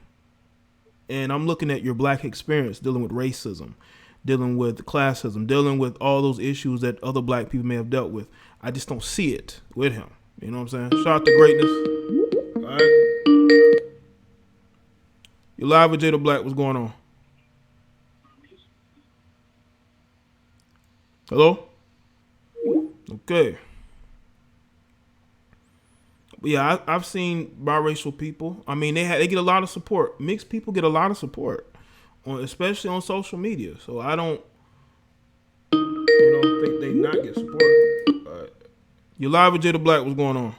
And I'm looking at your Black experience dealing with racism, dealing with classism, dealing with all those issues that other Black people may have dealt with. I just don't see it with him. You know what I'm saying? Shout out to greatness. All right. You're live with Jada Black. What's going on? Hello? Okay. yeah, I've seen biracial people. I mean, they get a lot of support. Mixed people get a lot of support, especially on social media. So I don't, think they not get support. You live with Jada Black. What's going on?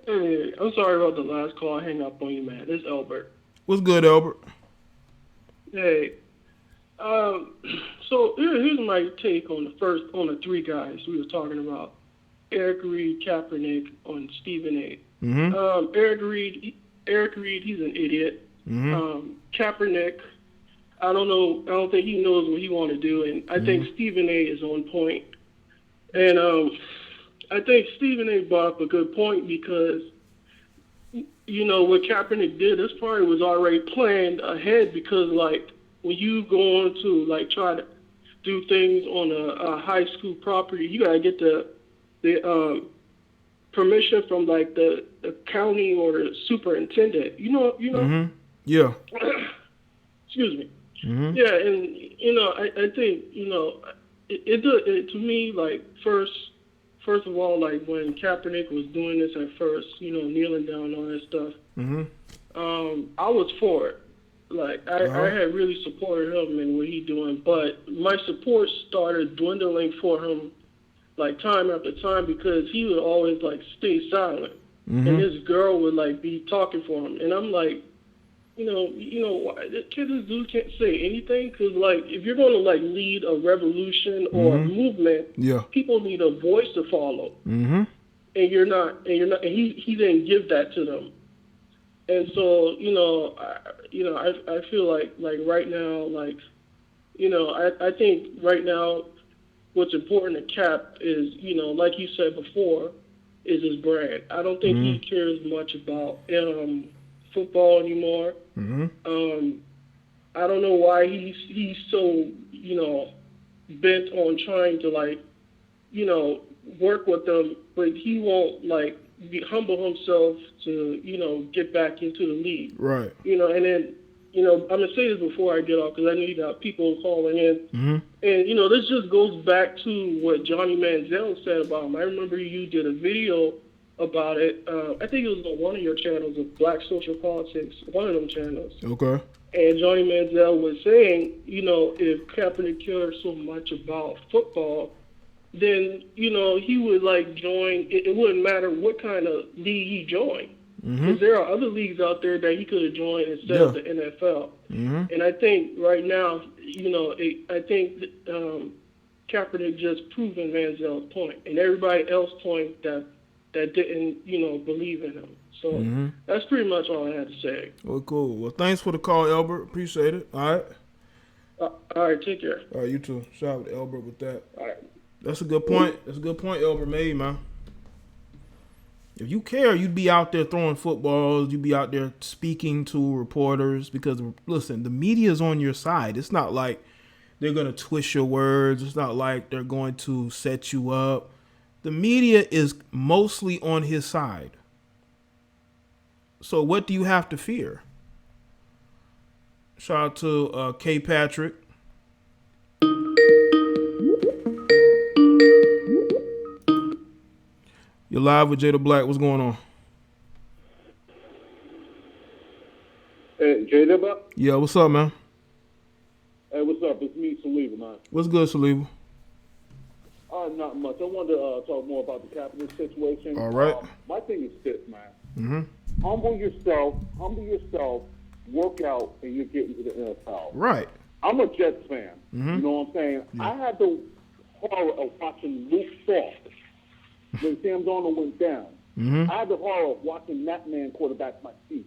Hey, I'm sorry about the last call. I hang up on you, man. This is Albert. What's good, Albert? Hey, so here's my take on the three guys we were talking about: Eric Reid, Kaepernick, on Stephen A. Mm-hmm. Eric Reid, he's an idiot. Mm-hmm. Kaepernick, I don't know. I don't think he knows what he want to do, and I think Stephen A. is on point. And I think Stephen A. brought up a good point because, what Kaepernick did, this probably was already planned ahead because, like, when you go on to, like, try to do things on a high school property, you got to get the permission from, like, the county or the superintendent. You know? Mm-hmm. Yeah. Excuse me. Mm-hmm. Yeah, and, I think, it to me, like, First of all, like when Kaepernick was doing this at first, kneeling down and all that stuff, I was for it. Like I had really supported him and what he doing, but my support started dwindling for him, like time after time, because he would always like stay silent, and his girl would like be talking for him, and I'm like, this dude can't say anything because, like, if you're going to like lead a revolution or a movement, people need a voice to follow, and you're not, and he didn't give that to them, and so I feel like right now, like, I think right now, what's important to Cap is, like you said before, is his brand. I don't think he cares much about football anymore. I don't know why he's so bent on trying to like work with them, but he won't like humble himself to get back into the league. Right. And then I'm gonna say this before I get off because I need people calling in. And this just goes back to what Johnny Manziel said about him. I remember you did a video about it. I think it was on one of your channels of Black Social Politics, one of them channels. Okay. And Johnny Manziel was saying, if Kaepernick cared so much about football, then, he would like join, it wouldn't matter what kind of league he joined. Because there are other leagues out there that he could have joined instead of the NFL. And I think right now, I think Kaepernick just proven Manziel's point, and everybody else's point that didn't, believe in him. So that's pretty much all I had to say. Well, cool. Well, thanks for the call, Albert. Appreciate it. All right. All right, take care. All right, you too. Shout out to Albert with that. All right. That's a good point. That's a good point Albert made, man. If you care, you'd be out there throwing footballs. You'd be out there speaking to reporters because, listen, the media's on your side. It's not like they're going to twist your words. It's not like they're going to set you up. The media is mostly on his side. So what do you have to fear? Shout out to K. Patrick. You're live with Jada Black. What's going on? Hey, Jada Black? Yeah, what's up, man? Hey, what's up? It's me, Saliba, man. What's good, Saliba? Not much. I wanted to talk more about the Kaepernick situation. All right. My thing is this, man. Humble yourself, work out, and you're getting to the NFL. Right. I'm a Jets fan. You know what I'm saying? Yeah. I had the horror of watching Luke Falk when Sam Darnold went down. I had the horror of watching that man quarterback my team.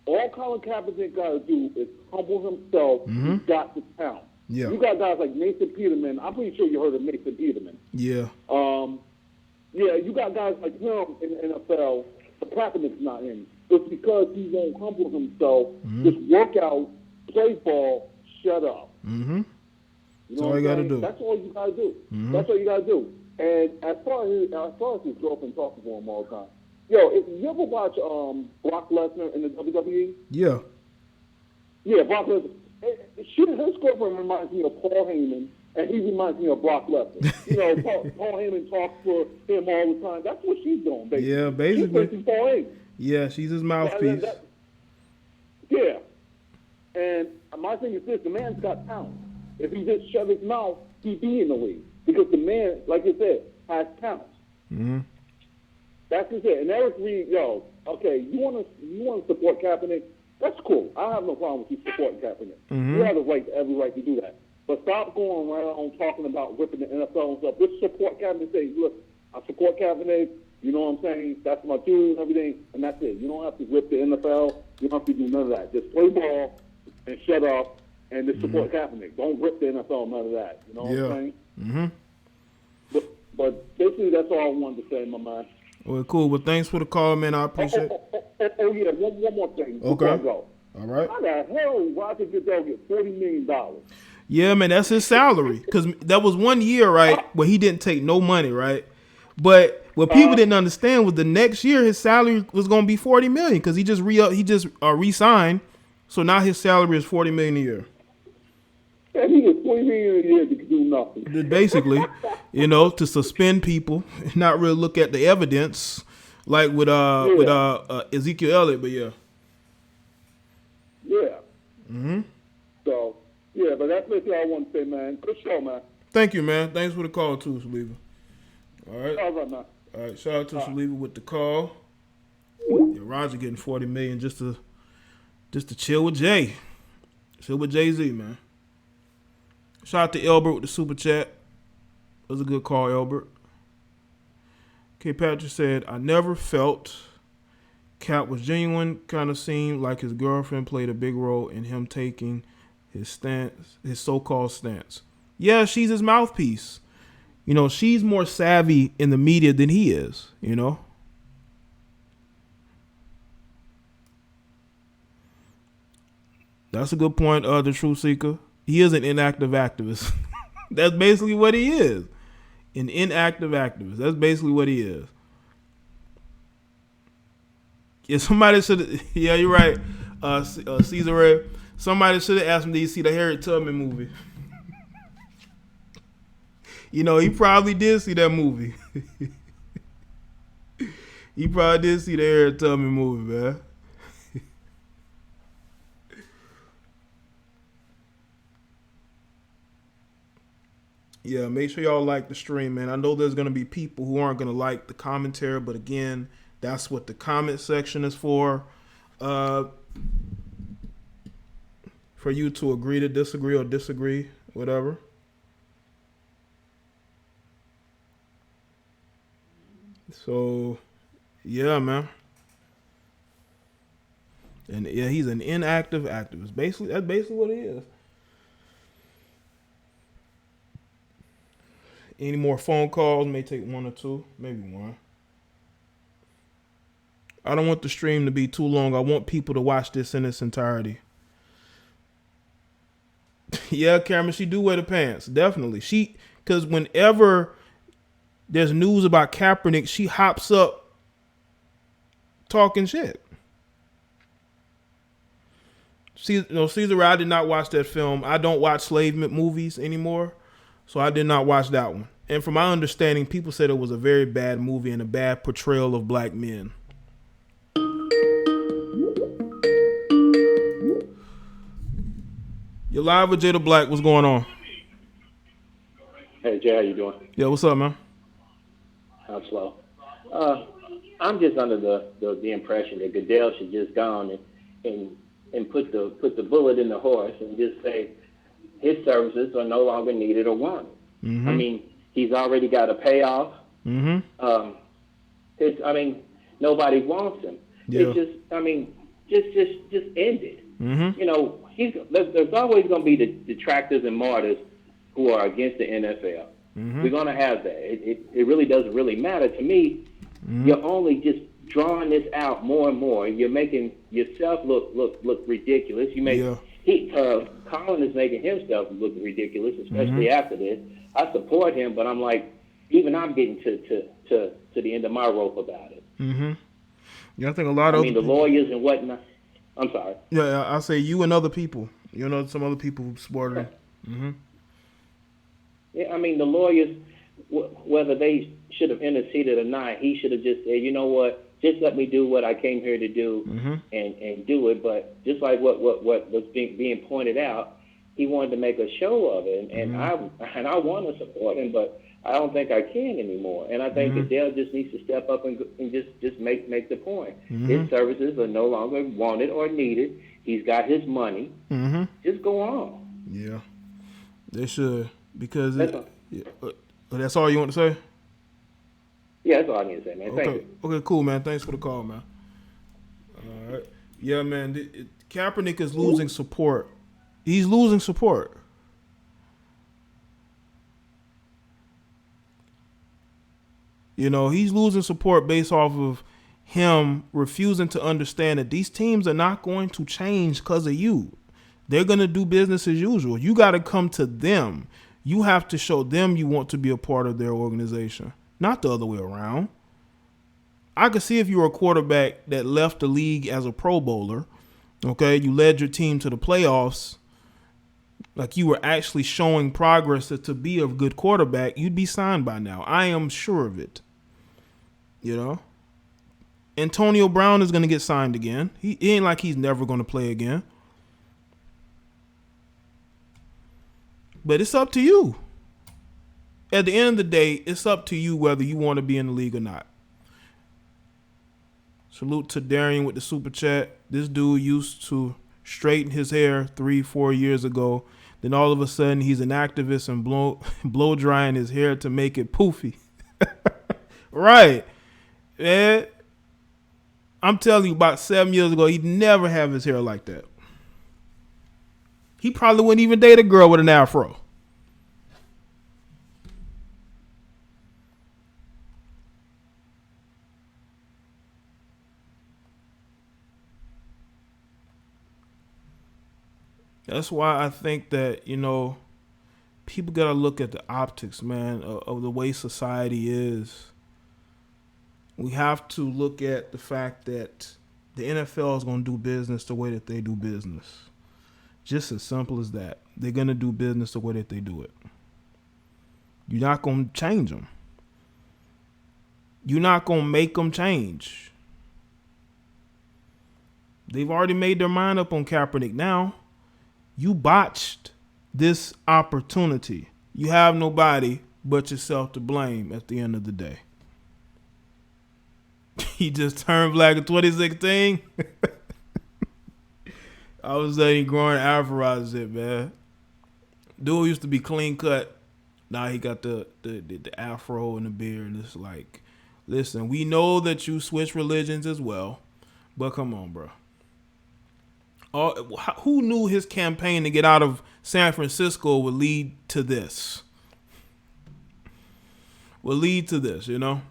All Colin Kaepernick got to do is humble himself. He's got the talent. Yeah. You got guys like Nathan Peterman. I'm pretty sure you heard of Nathan Peterman. Yeah. Yeah, you got guys like him in the NFL, but Kaepernick's not in. It's because he won't humble himself, just work out, play ball, shut up. You know That's all you got to do. That's all you got to do. That's all you got to do. And as far as his girlfriend talking to him all the time, if you ever watch Brock Lesnar in the WWE? Yeah. Yeah, Brock Lesnar. His girlfriend reminds me of Paul Heyman And he reminds me of Brock Lesnar. You know, Paul Heyman talks for him all the time. That's what she's doing, basically. Yeah, basically. She's Paul Heyman. Yeah, she's his mouthpiece. Yeah. And my thing is this, the man's got talent. If he just shut his mouth, he'd be in the league. Because the man, like you said, has talent. Mm-hmm. That's just it. And Eric Reid, okay, you want to support Kaepernick? That's cool. I have no problem with you supporting Kaepernick. Mm-hmm. You have every right to do that. But stop going around talking about ripping the NFL and stuff. Just support Kaepernick. Say, look, I support Kaepernick. You know what I'm saying? That's my dude and everything. And that's it. You don't have to rip the NFL. You don't have to do none of that. Just play ball and shut up and just support Kaepernick. Don't rip the NFL, none of that. You know what I'm saying? Mm-hmm. But basically, that's all I wanted to say, my man. Well, cool. Well, thanks for the call, man. I appreciate it. Oh, yeah, one more thing. Okay. I go. All right. How the hell Roger Goodell get $40 million? Yeah, man, that's his salary. Because that was 1 year, right, where he didn't take no money, right? But what people didn't understand was the next year his salary was going to be $40 million because he just re-signed. So now his salary is $40 million a year. And he gets $20 million a year to do nothing. Basically, to suspend people and not really look at the evidence, like with Ezekiel Elliott. But yeah. Yeah. Mm-hmm. So yeah, but that's what I want to say, man. Good show, man. Thank you, man. Thanks for the call too, Saliva. All right. All right, man. All right. Shout out to Saliva with the call. Yeah, Roger getting $40 million just to chill with Jay. Chill with Jay-Z, man. Shout out to Elbert with the super chat. That was a good call, Elbert. K. Patrick said, I never felt Cap was genuine. Kind of seemed like his girlfriend played a big role in him taking his so-called stance. Yeah, she's his mouthpiece. She's more savvy in the media than he is, That's a good point, the Truth Seeker. He is an inactive activist. That's basically what he is. An inactive activist. That's basically what he is. Yeah, somebody should. Yeah, you're right. Caesar Ray. Somebody should have asked him, did you see the Harriet Tubman movie? He probably did see that movie. He probably did see the Harriet Tubman movie, man. Yeah, make sure y'all like the stream, man. I know there's going to be people who aren't going to like the commentary, but again, that's what the comment section is for you to agree to disagree or disagree, whatever. So, yeah, man. And yeah, he's an inactive activist. That's basically what he is. Any more phone calls? May take one or two, maybe one. I don't want the stream to be too long. I want people to watch this in its entirety. Yeah, Cameron, she do wear the pants. Definitely. Because whenever there's news about Kaepernick, she hops up talking shit. Caesar, I did not watch that film. I don't watch slave movies anymore. So I did not watch that one. And from my understanding, people said it was a very bad movie and a bad portrayal of black men. You're live with Jada Black. What's going on? Hey, Jay, how you doing? Yeah, what's up, man? I'm slow. I'm just under the impression that Goodell should just gone and put the bullet in the horse and just say his services are no longer needed or wanted. Mm-hmm. I mean, he's already got a payoff. Mm-hmm. Nobody wants him. Yeah. It's just end it. Mm-hmm. There's always going to be the detractors and martyrs who are against the NFL. Mm-hmm. We're going to have that. It really doesn't really matter to me. Mm-hmm. You're only just drawing this out more and more. You're making yourself look ridiculous. Colin is making himself look ridiculous, especially after this. I support him, but I'm like, even I'm getting to the end of my rope about it. Mm-hmm. Yeah, I think a lot of. the lawyers and whatnot. I'm sorry. Yeah, I say you and other people. Some other people who supported him. Mm-hmm. Yeah, I mean, the lawyers, whether they should have interceded or not, he should have just said, you know what, just let me do what I came here to do and do it. But just like what was being pointed out, he wanted to make a show of it, and I want to support him, but I don't think I can anymore. And I think Adele just needs to step up and just make the point. His services are no longer wanted or needed. He's got his money. Just go on. Yeah, they should, because that's all you want to say? Yeah, that's all I need to say, man. Thank you. Okay, cool, man. Thanks for the call, man. All right. Yeah, man. Kaepernick is losing support. He's losing support. You know, he's losing support based off of him refusing to understand that these teams are not going to change because of you. They're going to do business as usual. You got to come to them. You have to show them you want to be a part of their organization, not the other way around. I could see if you were a quarterback that left the league as a Pro Bowler, okay, you led your team to the playoffs, like you were actually showing progress to be a good quarterback, you'd be signed by now. I am sure of it. You know? Antonio Brown is going to get signed again. He ain't like he's never going to play again. But it's up to you. At the end of the day, it's up to you whether you want to be in the league or not. Salute to Darian with the super chat. This dude used to straighten his hair 3-4 years ago. Then all of a sudden he's an activist and blow drying his hair to make it poofy. Right. Man. I'm telling you, about 7 years ago, he'd never have his hair like that. He probably wouldn't even date a girl with an afro. That's why I think that, you know, people got to look at the optics, man, of the way society is. We have to look at the fact that the NFL is going to do business the way that they do business. Just as simple as that. They're going to do business the way that they do it. You're not going to change them. You're not going to make them change. They've already made their mind up on Kaepernick now. You botched this opportunity. You have nobody but yourself to blame at the end of the day. He just turned black in 2016. I was saying growing afro shit, man. Dude used to be clean cut. Now he got the afro and the beard. And it's like, listen, we know that you switch religions as well, but come on, bro. Who knew his campaign to get out of San Francisco would lead to this? You know?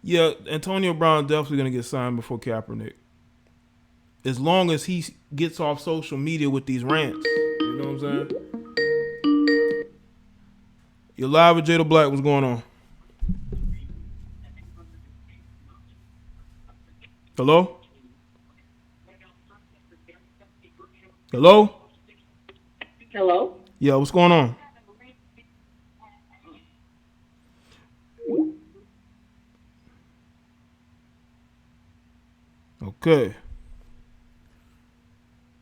Yeah, Antonio Brown definitely going to get signed before Kaepernick. As long as he gets off social media with these rants. You know what I'm saying? You're live with Jada Black. What's going on? Hello? Hello? Hello? Yeah, what's going on? Okay.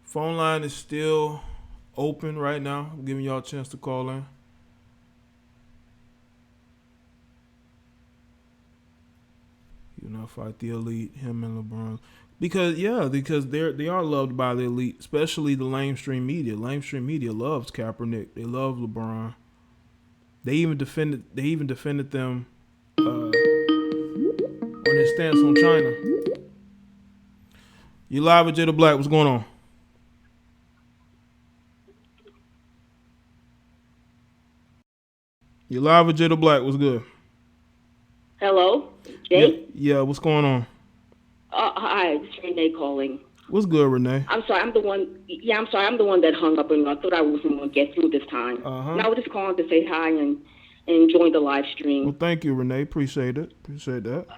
Phone line is still open right now. I'm giving y'all a chance to call in. You know, fight the elite, him and LeBron. Because they are loved by the elite, especially the lamestream media. Lamestream media loves Kaepernick. They love LeBron. They even defended them on their stance on China. You live with Jada Black. What's going on? You live with Jada Black. What's good? Hello, Jay? Yeah, what's going on? Hi, it's Renee calling. What's good, Renee? I'm sorry, I'm the one that hung up, and I thought I wasn't going to get through this time. And I was just calling to say hi and join the live stream. Well, thank you, Renee. Appreciate it. Appreciate that.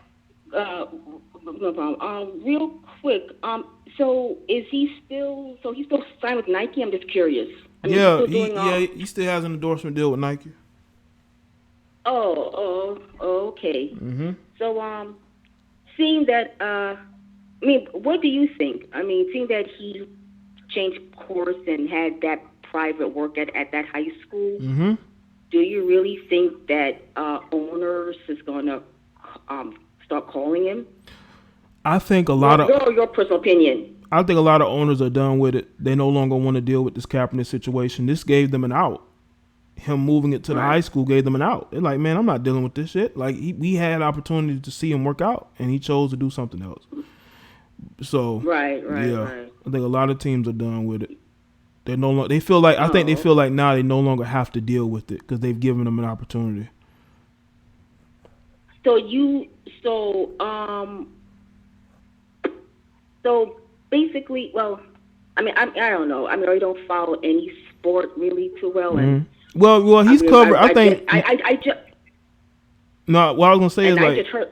No problem. Real quick, so he's still signed with Nike? I'm just curious. I mean, he still has an endorsement deal with Nike. Okay. Mm-hmm. So, seeing that, what do you think? I mean, seeing that he changed course and had that private work at that high school, mm-hmm. do you really think that owners is going to start calling him? I think a lot of your personal opinion. I think a lot of owners are done with it. They no longer want to deal with this Kaepernick situation. This gave them an out. Him moving it to the high school gave them an out. They're like, man, I'm not dealing with this shit. Like we had an opportunity to see him work out, and he chose to do something else. So right. I think a lot of teams are done with it. They no longer. They feel like I think they feel like now they no longer have to deal with it because they've given them an opportunity. So basically, well, I mean, I don't know. I mean, I don't follow any sport really too well, and well, he's covered. I think. I just. No, what I was gonna say is I like. Just heard,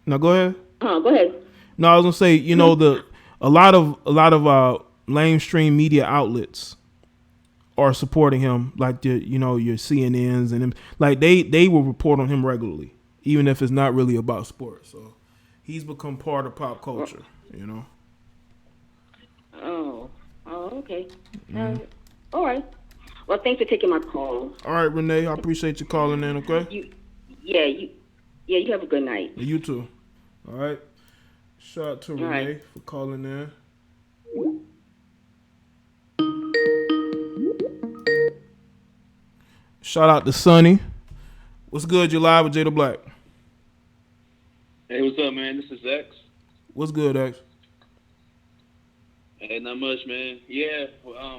no, go ahead. Go ahead. No, I was gonna say, you know, a lot of mainstream media outlets are supporting him, like your CNNs and them. Like they will report on him regularly, even if it's not really about sports. So he's become part of pop culture, you know. Okay. All right. Well, thanks for taking my call. All right, Renee, I appreciate you calling in. Okay. You have a good night. You too. All right. Shout out to Renee for calling in. Shout out to Sonny. What's good? You live with Jada Black. Hey, what's up, man? This is X. What's good, X? Hey, not much, man. Yeah,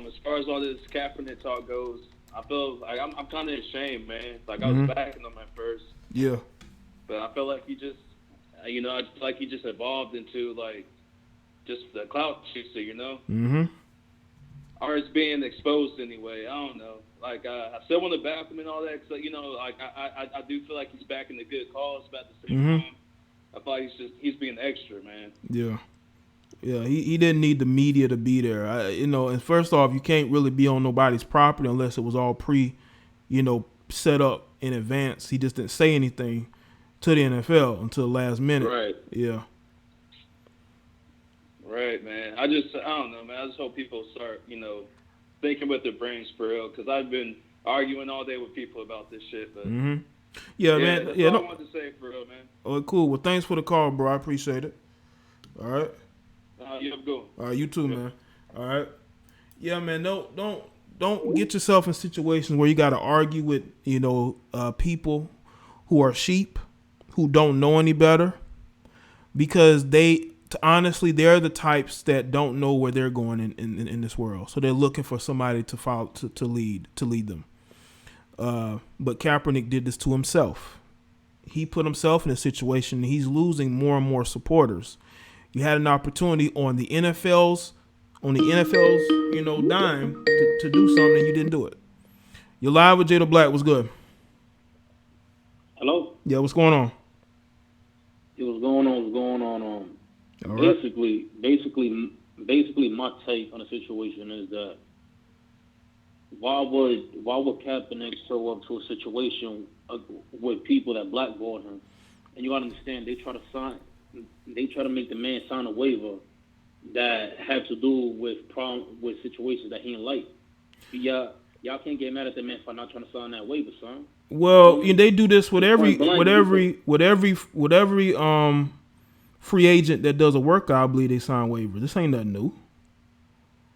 as far as all this Kaepernick talk goes, I feel like I'm kind of ashamed, man. Like I was backing him at first. Yeah. But I feel like he just, I feel like he just evolved into like just the clout chaser, you know. Mm-hmm. Or it's being exposed anyway. I don't know. Like I still want to back him and all that, cause, like I do feel like he's backing the good cause, but at the same time, I feel like he's being extra, man. Yeah. Yeah, he didn't need the media to be there. And first off, you can't really be on nobody's property unless it was all set up in advance. He just didn't say anything to the NFL until the last minute. Right. Yeah. Right, man. I don't know, man. I just hope people start, thinking with their brains for real, because I've been arguing all day with people about this shit. But yeah, man. That's yeah, all I wanted to say for real, man. Oh, cool. Well, thanks for the call, bro. I appreciate it. All right. You have a good one. All right, you too, man. All right. Yeah, man. Don't get yourself in situations where you got to argue with people who are sheep, who don't know any better, because honestly they're the types that don't know where they're going in this world. So they're looking for somebody to follow to lead them. But Kaepernick did this to himself. He put himself in a situation. He's losing more and more supporters. You had an opportunity on the NFL's dime to do something, and you didn't do it. You're live with Jada Black. What's good? Hello? Yeah, what's going on? What's going on? All right. Basically, my take on the situation is that why would Kaepernick show up to a situation with people that blackballed him? And you gotta understand, they try to make the man sign a waiver that had to do with situations that he didn't like. Y'all can't get mad at the man for not trying to sign that waiver, son. Well, they do this with every free agent that does a workout. I believe they sign waivers. This ain't nothing new.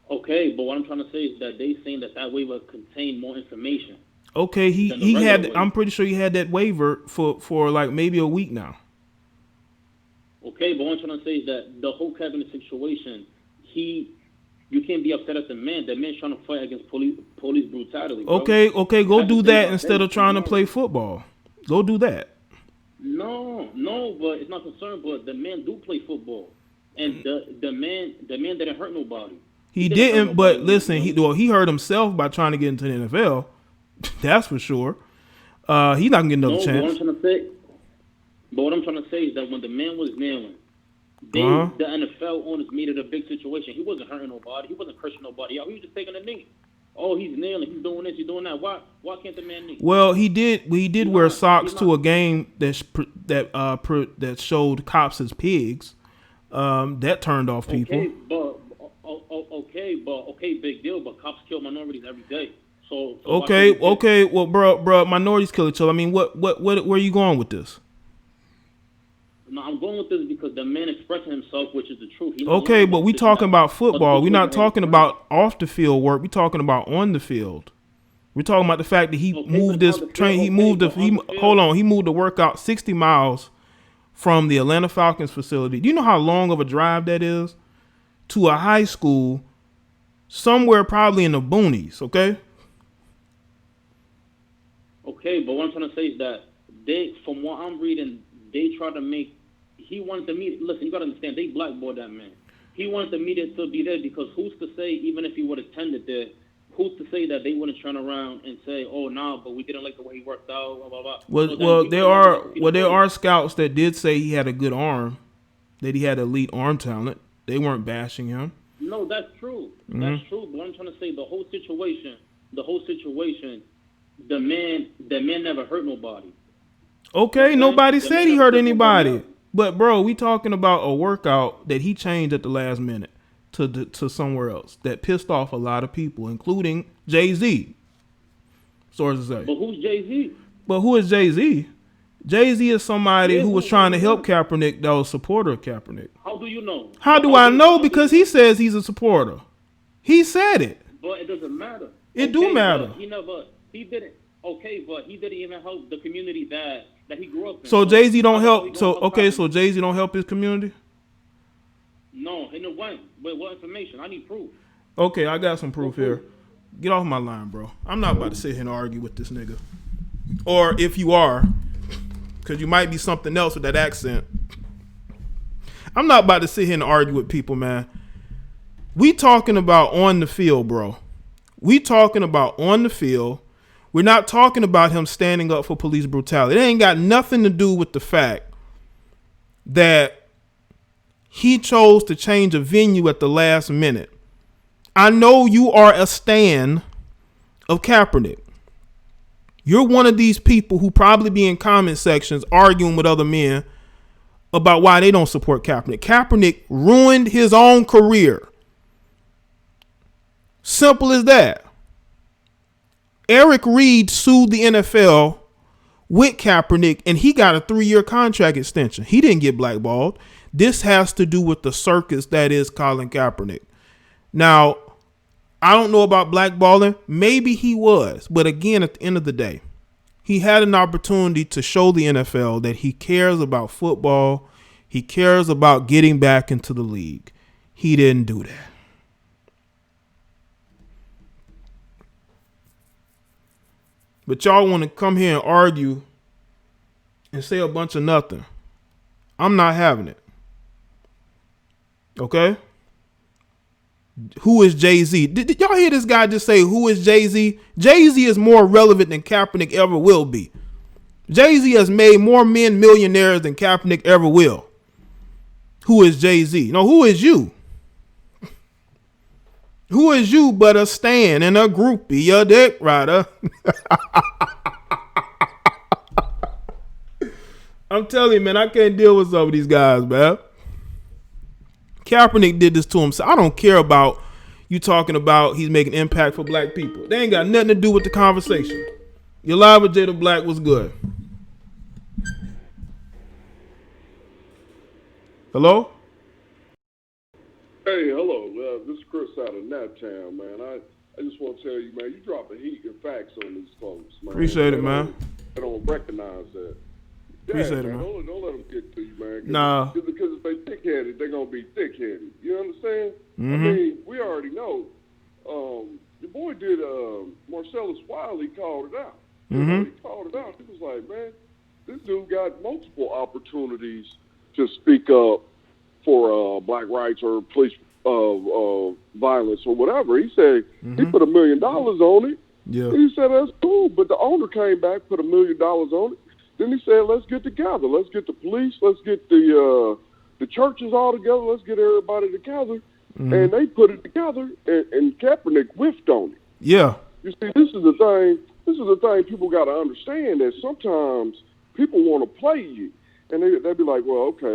Okay, but what I'm trying to say is that they saying that waiver contained more information. Okay, he had. I'm pretty sure he had that waiver for like maybe a week now. Okay, but what I'm trying to say is that the whole Kaepernick situation, you can't be upset at the man. The man's trying to fight against police brutality. Bro. Okay, go do that instead of trying to play football. Go do that. No, but it's not concerned. But the man do play football, and the man didn't hurt nobody. He didn't, but listen, he hurt himself by trying to get into the NFL. That's for sure. He's not gonna get another chance. But what I'm trying to say is that when the man was kneeling, the NFL owners made it a big situation. He wasn't hurting nobody. He wasn't cursing nobody out. He was just taking a knee. oh, he's kneeling, he's doing this, he's doing that. Why can't the man kneel? Well, he did wear socks to a game that showed cops as pigs. That turned off people. Okay, big deal. But cops kill minorities every day. So okay. Well, bro, minorities kill each other. I mean, where are you going with this? No, I'm going with this because the man expressing himself, which is the truth. Okay, but we talking about football. We're not talking about off the field work. We're talking about on the field. We're talking about the fact that he moved this train. He moved the workout 60 miles from the Atlanta Falcons facility. Do you know how long of a drive that is to a high school somewhere probably in the boonies? Okay. Okay, but what I'm trying to say is that from what I'm reading, they try to make. He wanted the media. Listen, you gotta understand. They blackballed that man. He wanted the media to be there because who's to say, even if he would have attended there, who's to say that they wouldn't turn around and say, "Oh, nah, but we didn't like the way he worked out." Blah blah blah. There are scouts that did say he had a good arm, that he had elite arm talent. They weren't bashing him. No, that's true. Mm-hmm. That's true. But I'm trying to say the whole situation, the man never hurt nobody. Okay, nobody said he hurt anybody. But bro, we talking about a workout that he changed at the last minute to somewhere else that pissed off a lot of people, including Jay-Z. Sources say. But who's Jay-Z? But who is Jay-Z? Jay-Z is somebody who was trying to help Kaepernick, that was a supporter of Kaepernick. How do you know? How do I know? Because he says he's a supporter. He said it. But it doesn't matter. It do matter. He didn't. Okay, but he didn't even help the community that he grew up in. So Jay-Z don't help. So Jay-Z don't help his community? No, in the way. With what information? I need proof. Okay, I got some proof here. Get off my line, bro. I'm not about to sit here and argue with this nigga. Or if you are, because you might be something else with that accent. I'm not about to sit here and argue with people, man. We talking about on the field, bro. We talking about on the field. We're not talking about him standing up for police brutality. It ain't got nothing to do with the fact that he chose to change a venue at the last minute. I know you are a stan of Kaepernick. You're one of these people who probably be in comment sections arguing with other men about why they don't support Kaepernick. Kaepernick ruined his own career. Simple as that. Eric Reid sued the NFL with Kaepernick, and he got a 3-year contract extension. He didn't get blackballed. This has to do with the circus that is Colin Kaepernick. Now, I don't know about blackballing. Maybe he was. But again, at the end of the day, he had an opportunity to show the NFL that he cares about football. He cares about getting back into the league. He didn't do that. But y'all want to come here and argue and say a bunch of nothing. I'm not having it. Okay? Who is Jay-Z? Did y'all hear this guy just say, who is Jay-Z? Jay-Z is more relevant than Kaepernick ever will be. Jay-Z has made more men millionaires than Kaepernick ever will. Who is Jay-Z? No, who is you? Who is you but a stan and a groupie, a dick rider? I'm telling you, man, I can't deal with some of these guys, man. Kaepernick did this to himself. I don't care about you talking about he's making impact for black people. They ain't got nothing to do with the conversation. You're live with Jada Black. What's good? Hello? Hey, hello. This is Chris out of Naptown, man. I just want to tell you, man, you drop the heat and facts on these folks, man. Appreciate it, man. They don't recognize that. Appreciate it, man. Don't let them get to you, man. Nah. Because if they thick-headed, they're going to be thick-headed. You understand? Mm-hmm. I mean, we already know. The boy did, Marcellus Wiley called it out. Mm-hmm. He called it out. He was like, man, this dude got multiple opportunities to speak up for black rights or police violence or whatever. He said he put $1 million on it. Yeah. He said that's cool, but the owner came back, put $1 million on it. Then he said, let's get together. Let's get the police. Let's get the churches all together. Let's get everybody together. And they put it together, and Kaepernick whiffed on it. Yeah. You see, this is the thing. This is the thing people got to understand, that sometimes people want to play you. And they be like, well, okay,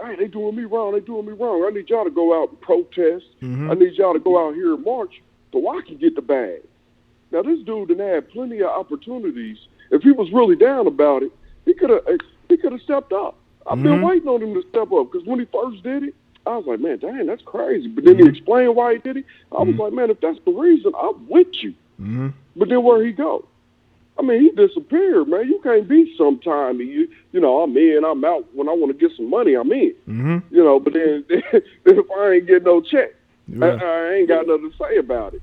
hey, they doing me wrong. They doing me wrong. I need y'all to go out and protest. I need y'all to go out here and march so I can get the bag. Now, this dude done had plenty of opportunities. If he was really down about it, he could have stepped up. I've been waiting on him to step up, because when he first did it, I was like, man, dang, that's crazy. But then he explained why he did it. I was like, man, if that's the reason, I'm with you. But then where'd he go? I mean, he disappeared, man. You can't be sometime. You know, I'm in, I'm out. When I want to get some money, I'm in. You know, but then if I ain't getting no check, I ain't got nothing to say about it.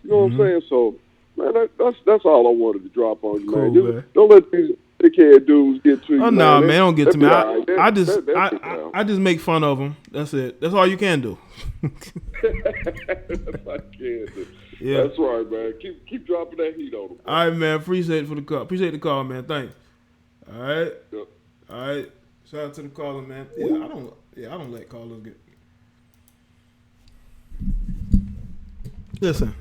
You know what I'm saying? So, man, that's all I wanted to drop on you, man. Just don't let these dickhead dudes get to you. Oh, no, man, don't get to me. I just make fun of them. That's it. That's all you can do. That's all I can do. Yeah. That's right, man. Keep dropping that heat on them. All right, man. Appreciate it for the call. Appreciate the call, man. Thanks. All right. Yep. All right. Shout out to the caller, man. Yeah, I don't let callers get. Listen,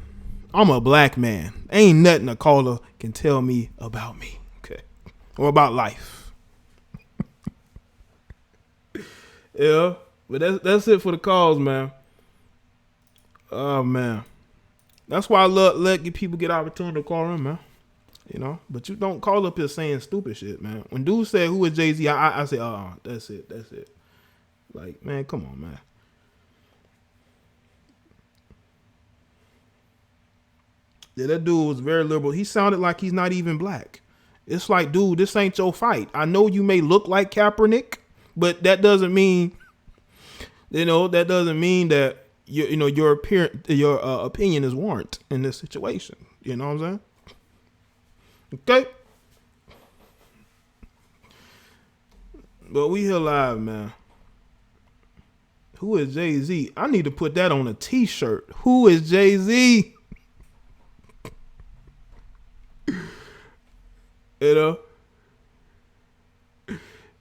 I'm a black man. Ain't nothing a caller can tell me about me, okay, or about life. Yeah, but that's it for the calls, man. Oh man. That's why I let people get opportunity to call in, man. You know, but you don't call up here saying stupid shit, man. When dudes say, who is Jay-Z, I say, oh, that's it. Like, man, come on, man. Yeah, that dude was very liberal. He sounded like he's not even black. It's like, dude, this ain't your fight. I know you may look like Kaepernick, but that doesn't mean, that your opinion is warranted in this situation. You know what I'm saying? Okay. But we here live, man. Who is Jay-Z? I need to put that on a t-shirt. Who is Jay-Z? You know?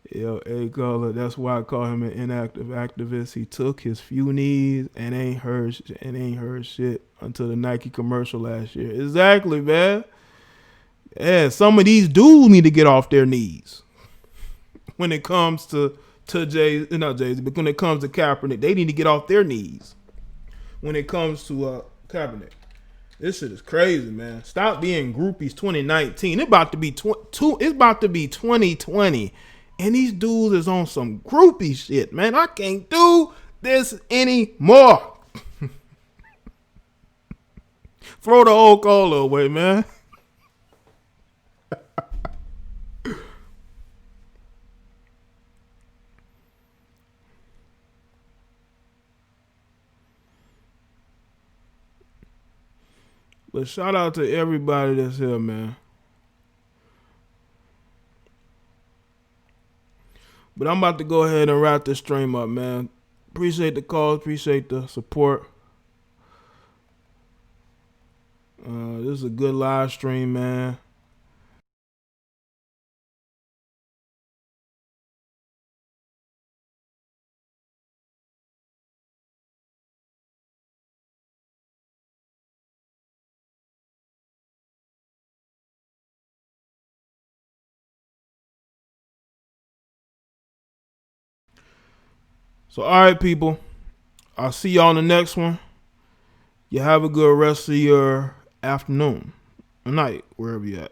Yo, hey, caller, that's why I call him an inactive activist. He took his few knees and ain't heard shit until the Nike commercial last year. Exactly, man. Yeah, some of these dudes need to get off their knees. When it comes to not Jay-Z, but when it comes to Kaepernick, they need to get off their knees. When it comes to Kaepernick. This shit is crazy, man. Stop being groupies 2019. It's about to be 2020. And these dudes is on some groupie shit, man. I can't do this anymore. Throw the old caller away, man. But shout out to everybody that's here, man. But I'm about to go ahead and wrap this stream up, man. Appreciate the calls. Appreciate the support. This is a good live stream, man. So, all right, people. I'll see y'all on the next one. You have a good rest of your afternoon or night, wherever you at.